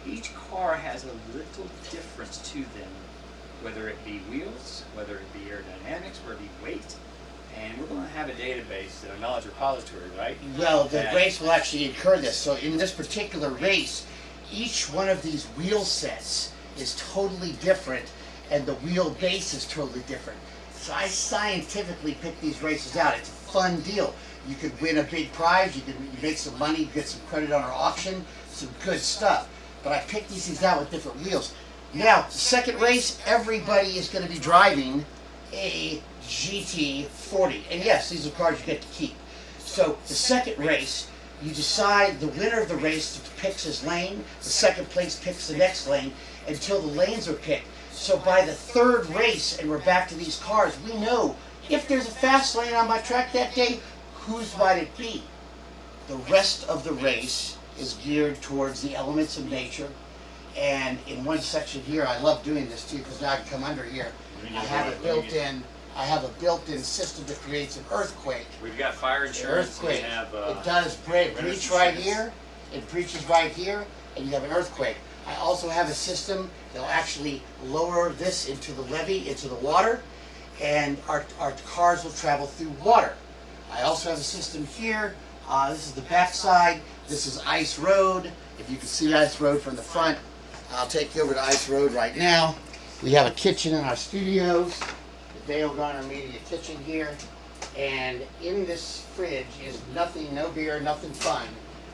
each car has a little difference to them, whether it be wheels, whether it be aerodynamics, whether it be weight. And we're going to have a database, a knowledge repository, right? Well, the race will actually incur this. So in this particular race, each one of these wheel sets is totally different, and the wheel base is totally different. So I scientifically pick these races out. It's a fun deal. You could win a big prize, you could make some money, get some credit on our auction, some good stuff. But I pick these things out with different wheels. Now, the second race, everybody is going to be driving a GT40. And yes, these are cars you get to keep. So the second race, You decide the winner of the race picks his lane, the second place picks the next lane until the lanes are picked. So by the third race, and we're back to these cars, we know if there's a fast lane on my track that day, whose might it be? The rest of the race is geared towards the elements of nature. And in one section here, I love doing this too, because now I can come under here. I have a built-in system that creates an earthquake. We've got fire insurance. Earthquake. We have, It does breach right here. It breaches right here, and you have an earthquake. I also have a system that'll actually lower this into the levee, into the water, and our cars will travel through water. I also have a system here. This is the back side. This is Ice Road. If you can see Ice Road from the front, I'll take you over to Ice Road right now. We have a kitchen in our studios, the Dale Garner Media kitchen here. And in this fridge is nothing, no beer, nothing fun,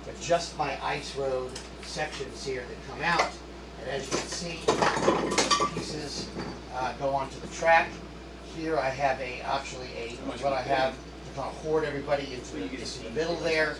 but just my Ice Road sections here that come out. And as you can see, pieces go onto the track. Here I have what I have to kind of hoard everybody into the middle there.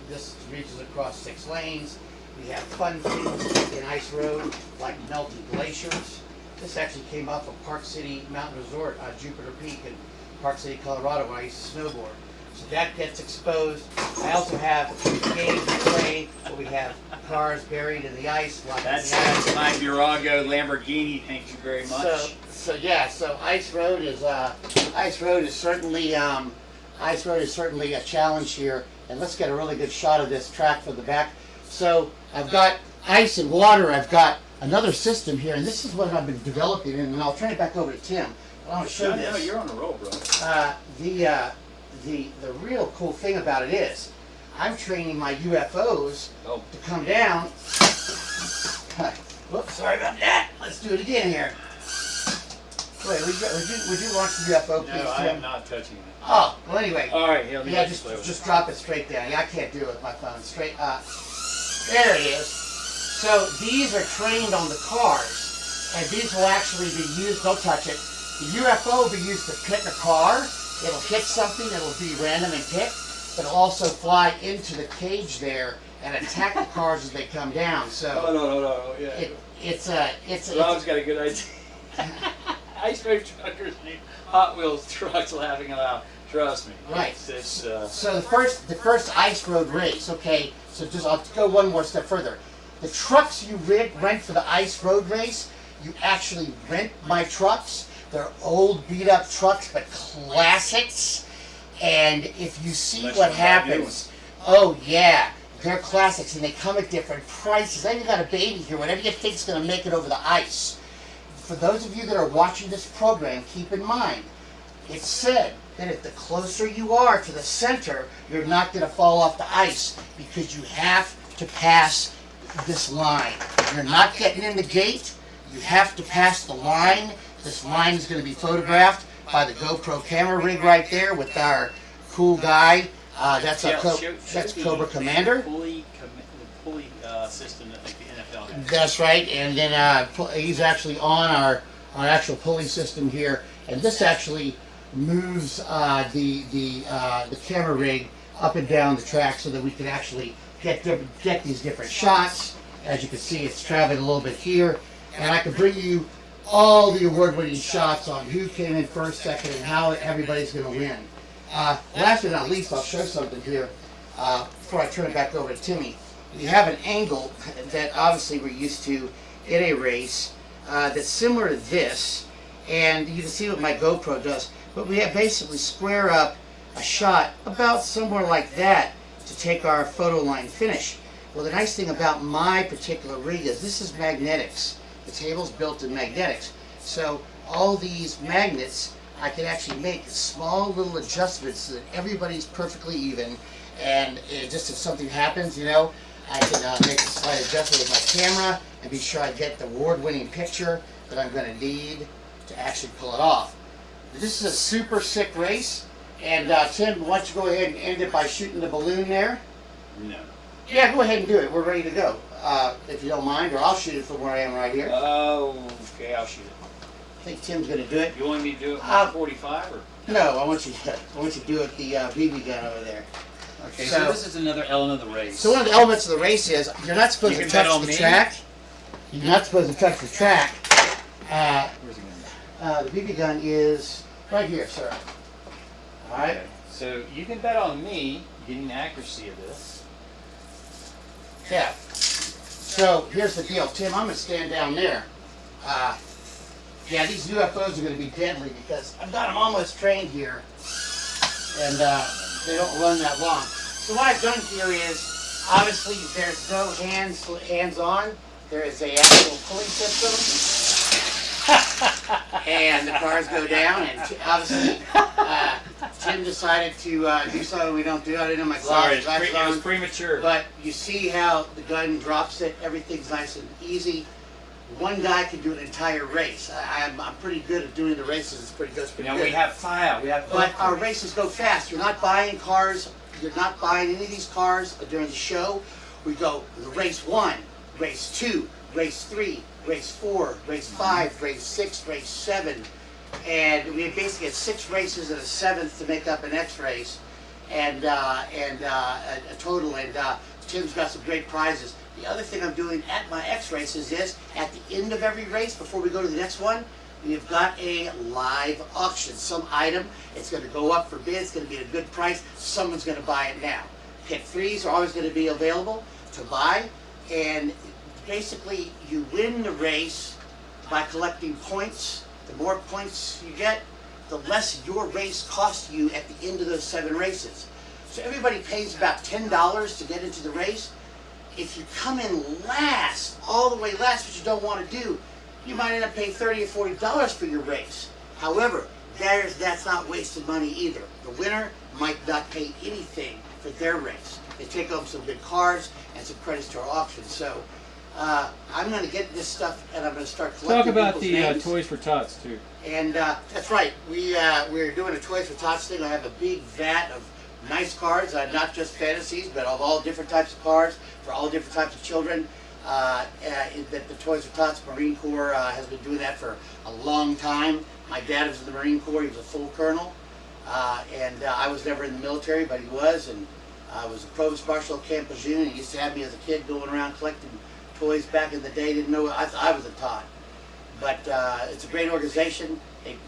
This reaches across 6 lanes. We have fun things in Ice Road, like melting glaciers. This actually came up of Park City Mountain Resort, Jupiter Peak in Park City, Colorado, where I used to snowboard. So that gets exposed. I also have games to play where we have cars buried in the ice. That's my Burago Lamborghini. Thank you very much. So Ice Road is certainly a challenge here. And let's get a really good shot of this track from the back. So I've got ice and water. I've got another system here, and this is what I've been developing. And I'll turn it back over to Tim. I want to show this. No, you're on a roll, bro. The real cool thing about it is, I'm training my UFOs to come down. Whoops, sorry about that. Let's do it again here. Wait, would you launch the UFO, please, No, I Tim? am not touching it. Oh, well, anyway. All right, here, let me Yeah, let you play with just drop it straight down. Yeah, I can't do it with my phone. Straight up. There it is. So these are trained on the cars, and these will actually be used. Don't touch it. The UFO will be used to pick a car. It'll hit something. It'll be random and pick, but it'll also fly into the cage there and attack the cars as they come down. So no. Yeah. It's Rob's got a good idea. Ice Road truckers need Hot Wheels trucks laughing aloud. Trust me. Right. So the first Ice Road race. Okay. So I'll go one more step further. The trucks you rent for the Ice Road race, you actually rent my trucks. They're old, beat-up trucks, but classics. And if you see what happens, oh yeah, they're classics, and they come at different prices. I even got a baby here. Whatever you think is going to make it over the ice. For those of you that are watching this program, keep in mind, it's said that if the closer you are to the center, you're not going to fall off the ice because you have to pass this line. You're not getting in the gate. You have to pass the line. This line is going to be photographed by the GoPro camera rig right there with our cool guy. That's Cobra Commander. The pulley system that like the NFL has. That's right. And then he's actually on our actual pulley system here. And this actually moves the camera rig up and down the track so that we can actually get these different shots. As you can see, it's traveling a little bit here, and I can bring you all the award-winning shots on who came in first, second, and how everybody's going to win. Last but not least, I'll show something here before I turn it back over to Timmy. We have an angle that obviously we're used to in a race that's similar to this, and you can see what my GoPro does. But we have basically square up a shot about somewhere like that to take our photo line finish. Well, the nice thing about my particular rig is this is magnetics. The table's built in magnetics. So all these magnets, I can actually make small little adjustments so that everybody's perfectly even. And just if something happens, I can make a slight adjustment with my camera and be sure I get the award-winning picture that I'm going to need to actually pull it off. This is a super sick race. And Tim, why don't you go ahead and end it by shooting the balloon there? No. Yeah, go ahead and do it. We're ready to go. If you don't mind, or I'll shoot it from where I am right here. Oh, okay, I'll shoot it. I think Tim's going to do it. You want me to do it from 45 or? No, I want you to do it the BB gun over there. Okay, so this is another element of the race. So one of the elements of the race is you're not supposed You to can bet touch on the me? track. You're not supposed to touch the track. Where's it going? The BB gun is right here, sir. All right. Okay. So you can bet on me getting the accuracy of this. Yeah. So here's the deal, Tim. I'm gonna stand down there. Yeah, these UFOs are gonna be deadly because I've got them almost trained here, and they don't run that long. So what I've done here is, obviously, there's no hands-on. There is a actual pulley system, and the cars go down. And obviously, Tim decided to do something we don't do. I didn't have my Sorry, glasses it was on. premature. But you see how the gun drops it. Everything's nice and easy. One guy can do an entire race. I'm pretty good at doing the races. It's pretty good. You know, we have file. We have. But our races go fast. You're not buying cars. You're not buying any of these cars during the show. We go race 1, race 2, race 3, race 4, race 5, race 6, race 7. And we basically had 6 races and a 7th to make up an X race. And a total. And Tim's got some great prizes. The other thing I'm doing at my X races is, at the end of every race, before we go to the next one, we've got a live auction. Some item, it's going to go up for bid, it's going to be at a good price, someone's going to buy it now. Pick 3s are always going to be available to buy, and basically you win the race by collecting points. The more points you get, the less your race costs you at the end of those 7 races. So everybody pays about $10 to get into the race. If you come in last, all the way last, which you don't want to do, you might end up paying $30 or $40 for your race. However, that's not wasted money either. The winner might not pay anything for their race. They take home some good cars and some credits to our auction. So I'm going to get this stuff and I'm going to start collecting Talk about people's the names. Toys for Tots too. And that's right. We're doing a Toys for Tots thing. I have a big vat of nice cars, not just fantasies, but of all different types of cars for all different types of children. That the Toys for Tots Marine Corps has been doing that for a long time. My dad was in the Marine Corps. He was a full colonel, and I was never in the military, but he was, and I was a provost marshal at Camp Lejeune, and he used to have me as a kid going around collecting toys back in the day. Didn't know I was a tot. But it's a great organization.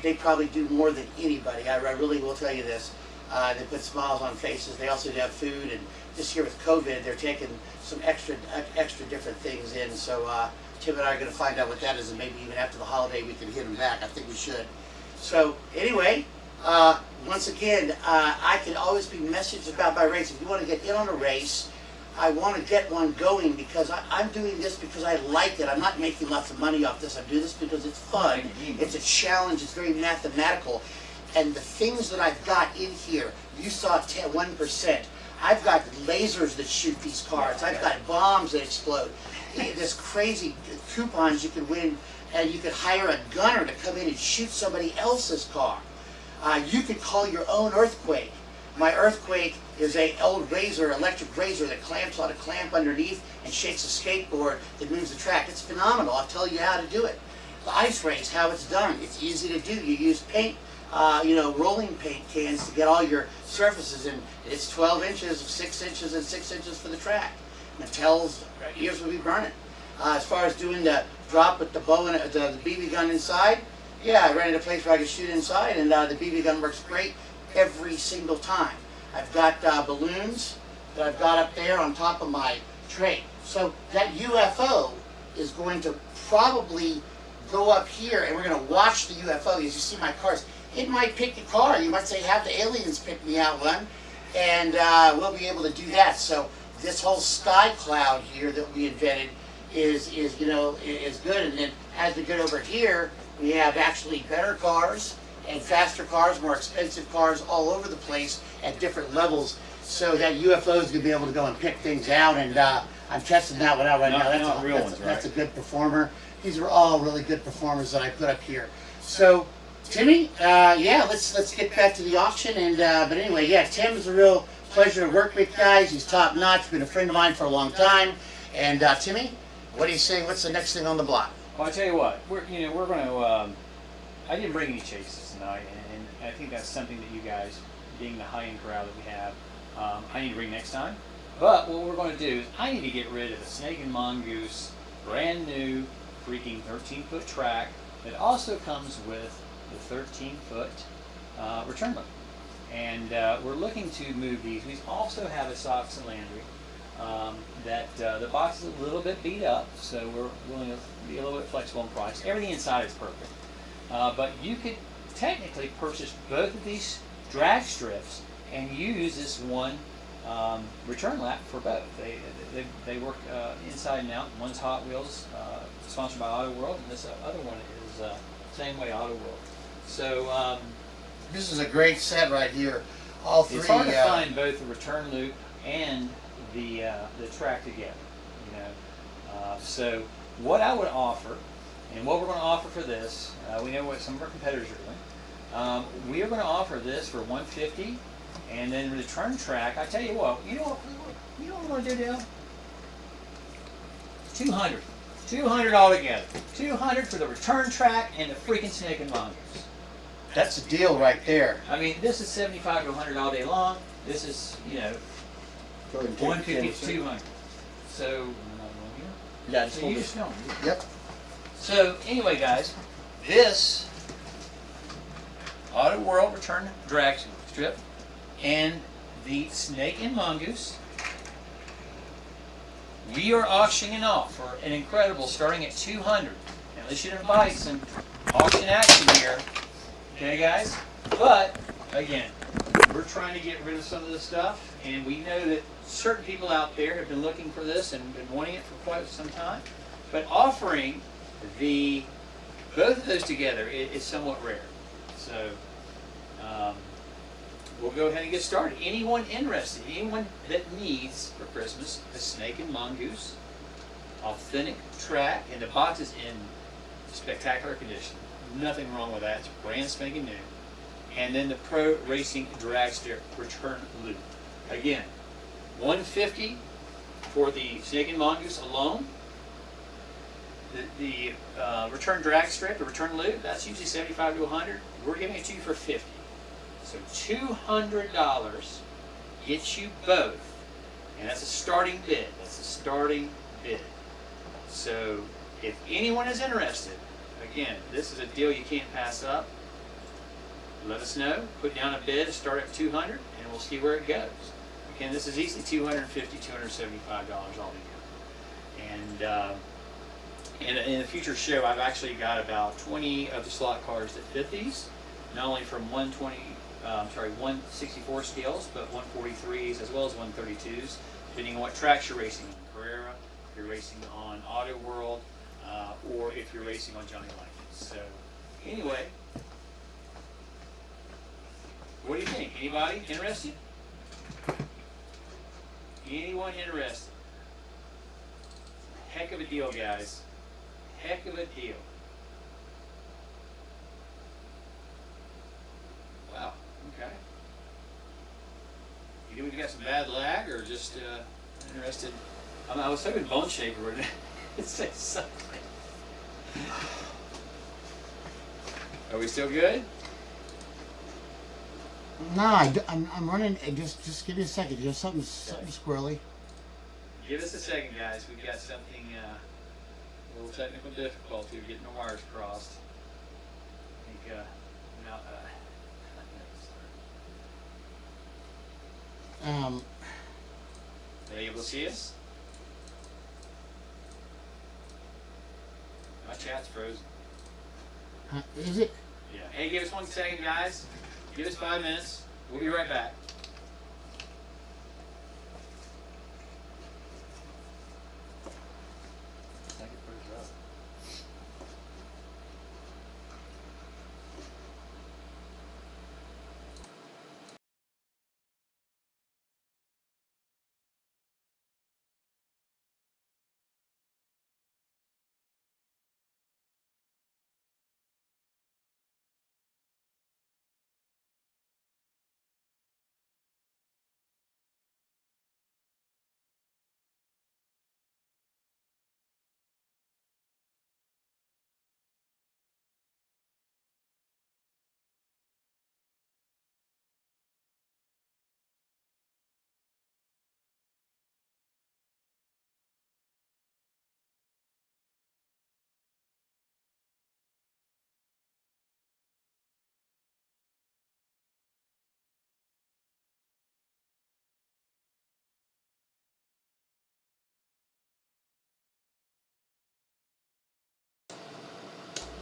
They probably do more than anybody. I really will tell you this. They put smiles on faces. They also have food, and this year with COVID, they're taking some extra different things in. So Tim and I are going to find out what that is, and maybe even after the holiday we can hit them back. I think we should. So anyway, once again, I can always be messaged about my race. If you want to get in on a race, I want to get one going because I'm doing this because I like it. I'm not making lots of money off this. I do this because it's fun. It's a challenge. It's very mathematical. And the things that I've got in here, you saw 1%. I've got lasers that shoot these cards. I've got bombs that explode. There's crazy coupons you can win, and you could hire a gunner to come in and shoot somebody else's car. You could call your own earthquake. My earthquake is an old razor, electric razor that clamps on a clamp underneath and shakes a skateboard that moves the track. It's phenomenal. I'll tell you how to do it. The ice race, how it's done. It's easy to do. You use paint. Rolling paint cans to get all your surfaces in. It's 12 inches, 6 inches, and 6 inches for the track. Mattel's ears will be burning. As far as doing the drop with the bow and the BB gun inside, yeah, I rented a place where I could shoot inside, and the BB gun works great every single time. I've got balloons that I've got up there on top of my tray. So that UFO is going to probably go up here, and we're going to watch the UFO. As you see my cars, it might pick a car. You might say, have the aliens pick me out one, and we'll be able to do that. So this whole sky cloud here that we invented is good. And then as we get over here, we have actually better cars and faster cars, more expensive cars all over the place at different levels. So that UFO is going to be able to go and pick things out. And I'm testing that one out right now. That's a good performer. These are all really good performers that I put up here. So, Timmy, let's get back to the auction. And but anyway, yeah, Tim is a real pleasure to work with, guys. He's top notch. Been a friend of mine for a long time. And Timmy, what do you say? What's the next thing on the block? Well, I tell you what, we're going to. I didn't bring any chases tonight, and I think that's something that you guys, being the high-end crowd that we have, I need to bring next time. But what we're going to do is I need to get rid of the Snake and Mongoose brand new freaking 13-foot track that also comes with the 13-foot return loop. And we're looking to move these. We also have a Socks and Landry that the box is a little bit beat up, so we're willing to be a little bit flexible in price. Everything inside is perfect. But you could technically purchase both of these drag strips and use this one return lap for both. They work inside and out. One's Hot Wheels, sponsored by Auto World, and this other one is same way, Auto World. So This is a great set right here. All three. it's hard to find both the return loop and the track together. You know, so what I would offer, and what we're going to offer for this, we know what some of our competitors are doing. We are going to offer this for $150, and then the return track. I tell you what, you know what we want to do, Dale? $200. $200 altogether. $200 for the return track and the freaking Snake and Mongoose. That's a deal right there. I mean, this is $75 to $100 all day long. This is, you know, $150 to $200. So, Yeah, so you just film. Yep. So anyway, guys, this Auto World return drag strip and the Snake and Mongoose, we are auctioning off for an incredible, starting at $200. Now, this should invite some auction action here, okay, guys? But again, we're trying to get rid of some of this stuff, and we know that certain people out there have been looking for this and been wanting it for quite some time. But offering both of those together is somewhat rare. So we'll go ahead and get started. Anyone interested, anyone that needs for Christmas a Snake and Mongoose authentic track, and the box is in spectacular condition. Nothing wrong with that. It's brand spanking new. And then the Pro Racing drag strip return loop. Again, $150 for the Snake and Mongoose alone. The return drag strip, the return loop, that's usually $75 to $100. We're giving it to you for $50. So $200 gets you both, and that's a starting bid. That's a starting bid. So if anyone is interested, again, this is a deal you can't pass up. Let us know. Put down a bid. Start at $200, and we'll see where it goes. Again, this is easily $250, $275 altogether. And in a future show, I've actually got about 20 of the slot cars that fit these, not only from 164 scales, but 143s as well as 132s, depending on what tracks you're racing on. Carrera, if you're racing on Auto World, or if you're racing on Johnny Likens. So, anyway, what do you think? Anybody interested? Anyone interested? Heck of a deal, guys. Heck of a deal. Wow. Okay. You think we got some bad lag, or just interested? I was hoping Bone Shaker would say something. Are we still good? No, I'm running. Just give me a second. Just something squirrely. Give us a second, guys. We've got something, a little technical difficulty of getting the wires crossed. I think, Um, are they able to see us? My chat's frozen. is it? Yeah. Hey, give us 1 second, guys. Give us 5 minutes. We'll be right back.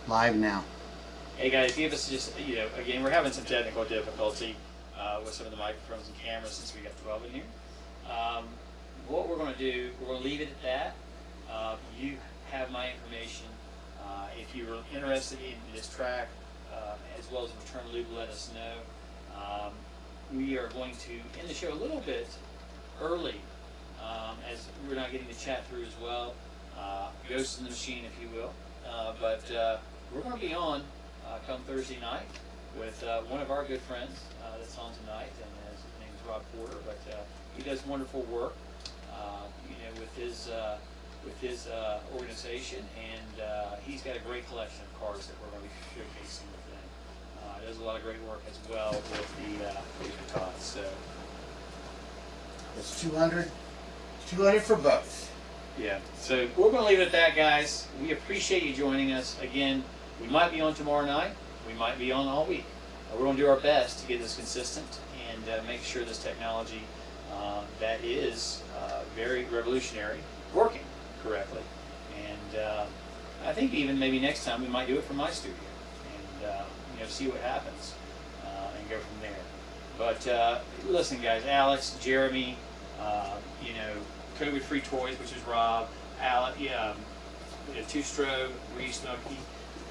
Live now. Hey guys, give us just, again, we're having some technical difficulty with some of the microphones and cameras since we got 12 in here. What we're going to do, we're going to leave it at that. You have my information. If you're interested in this track, as well as the return loop, let us know. We are going to end the show a little bit early, as we're not getting the chat through as well. Ghost in the machine, if you will. But we're going to be on come Thursday night with one of our good friends that's on tonight, and his name is Rob Porter. But he does wonderful work, with his organization, and he's got a great collection of cars that we're going to be showcasing with him. Does a lot of great work as well with the Tots. So It's 200 for both. yeah, so we're going to leave it at that, guys. We appreciate you joining us. Again, we might be on tomorrow night. We might be on all week. We're going to do our best to get this consistent and make sure this technology that is very revolutionary working correctly. And I think even maybe next time we might do it from my studio and see what happens and go from there. But listen, guys, Alex, Jeremy, COVID-free toys, which is Rob, Two-Stroke, Reese, Smokey.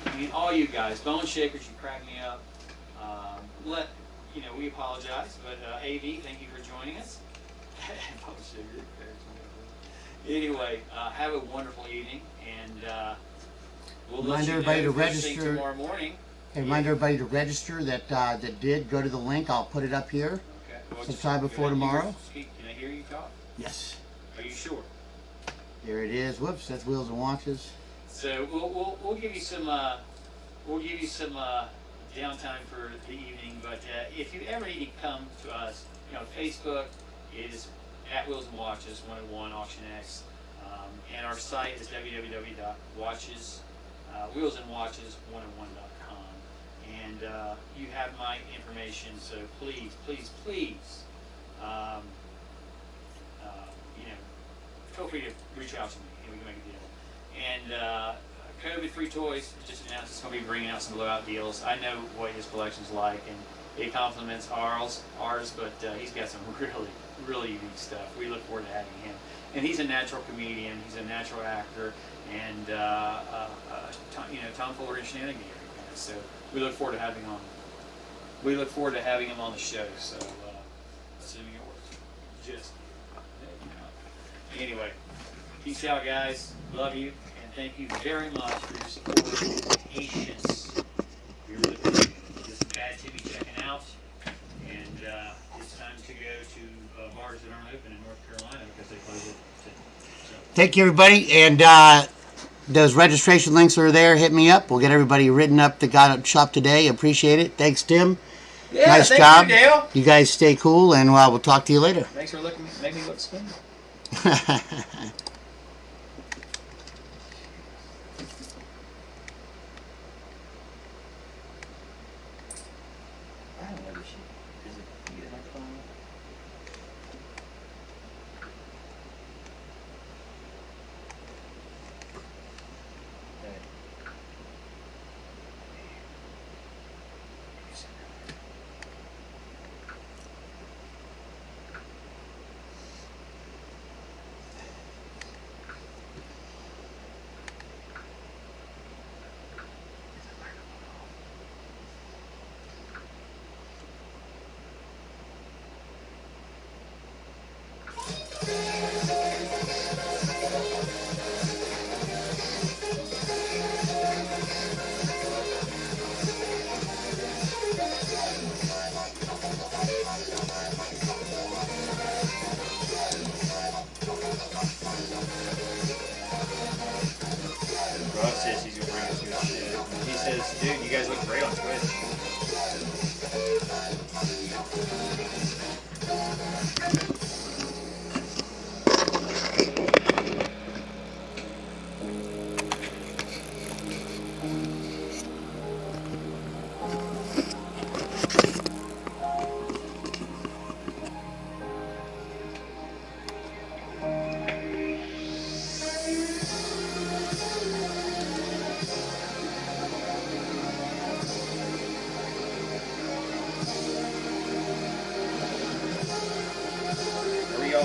I mean, all you guys, Bone Shakers, you crack me up. We apologize, but AV, thank you for joining us. Bone Shaker. Anyway, have a wonderful evening, and we'll Remind let you everybody know to first thing register. tomorrow morning. Hey, remind everybody to register that did go to the link. I'll put it up here. Okay. Well, Sometime can before I hear you tomorrow. speak? Can I hear you talk? Yes. Are you sure? There it is. Whoops, that's Wheels and Watches. So we'll give you some downtime for the evening. But if you ever need to come to us, Facebook is at Wheels and Watches 101 AuctionX, and our site is www.wheelsandwatches101.com. And you have my information, so please, please, please, feel free to reach out to me and we can make a deal. And COVID-free toys just announced it's going to be bringing out some blowout deals. I know what his collection's like, and it complements ours, but he's got some really, really unique stuff. We look forward to having him. And he's a natural comedian. He's a natural actor, and Tom Fuller and Shenanigan. So we look forward to having him on. We look forward to having him on the show. So assuming it works, just anyway. Peace out, guys. Love you, and thank you very much for your support and patience. We really appreciate it. This is Bad Timmy checking out, and it's time to go to bars that aren't open in North Carolina because they close at 10. So. Thank you, everybody. And those registration links are there. Hit me up. We'll get everybody written up that got up shop today. Appreciate it. Thanks, Tim. Yeah, nice thank job. you, Dale. You guys stay cool, and we'll talk to you later. Thanks for making me look skinny. I don't know if she is it. You get a microphone? Okay.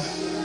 go.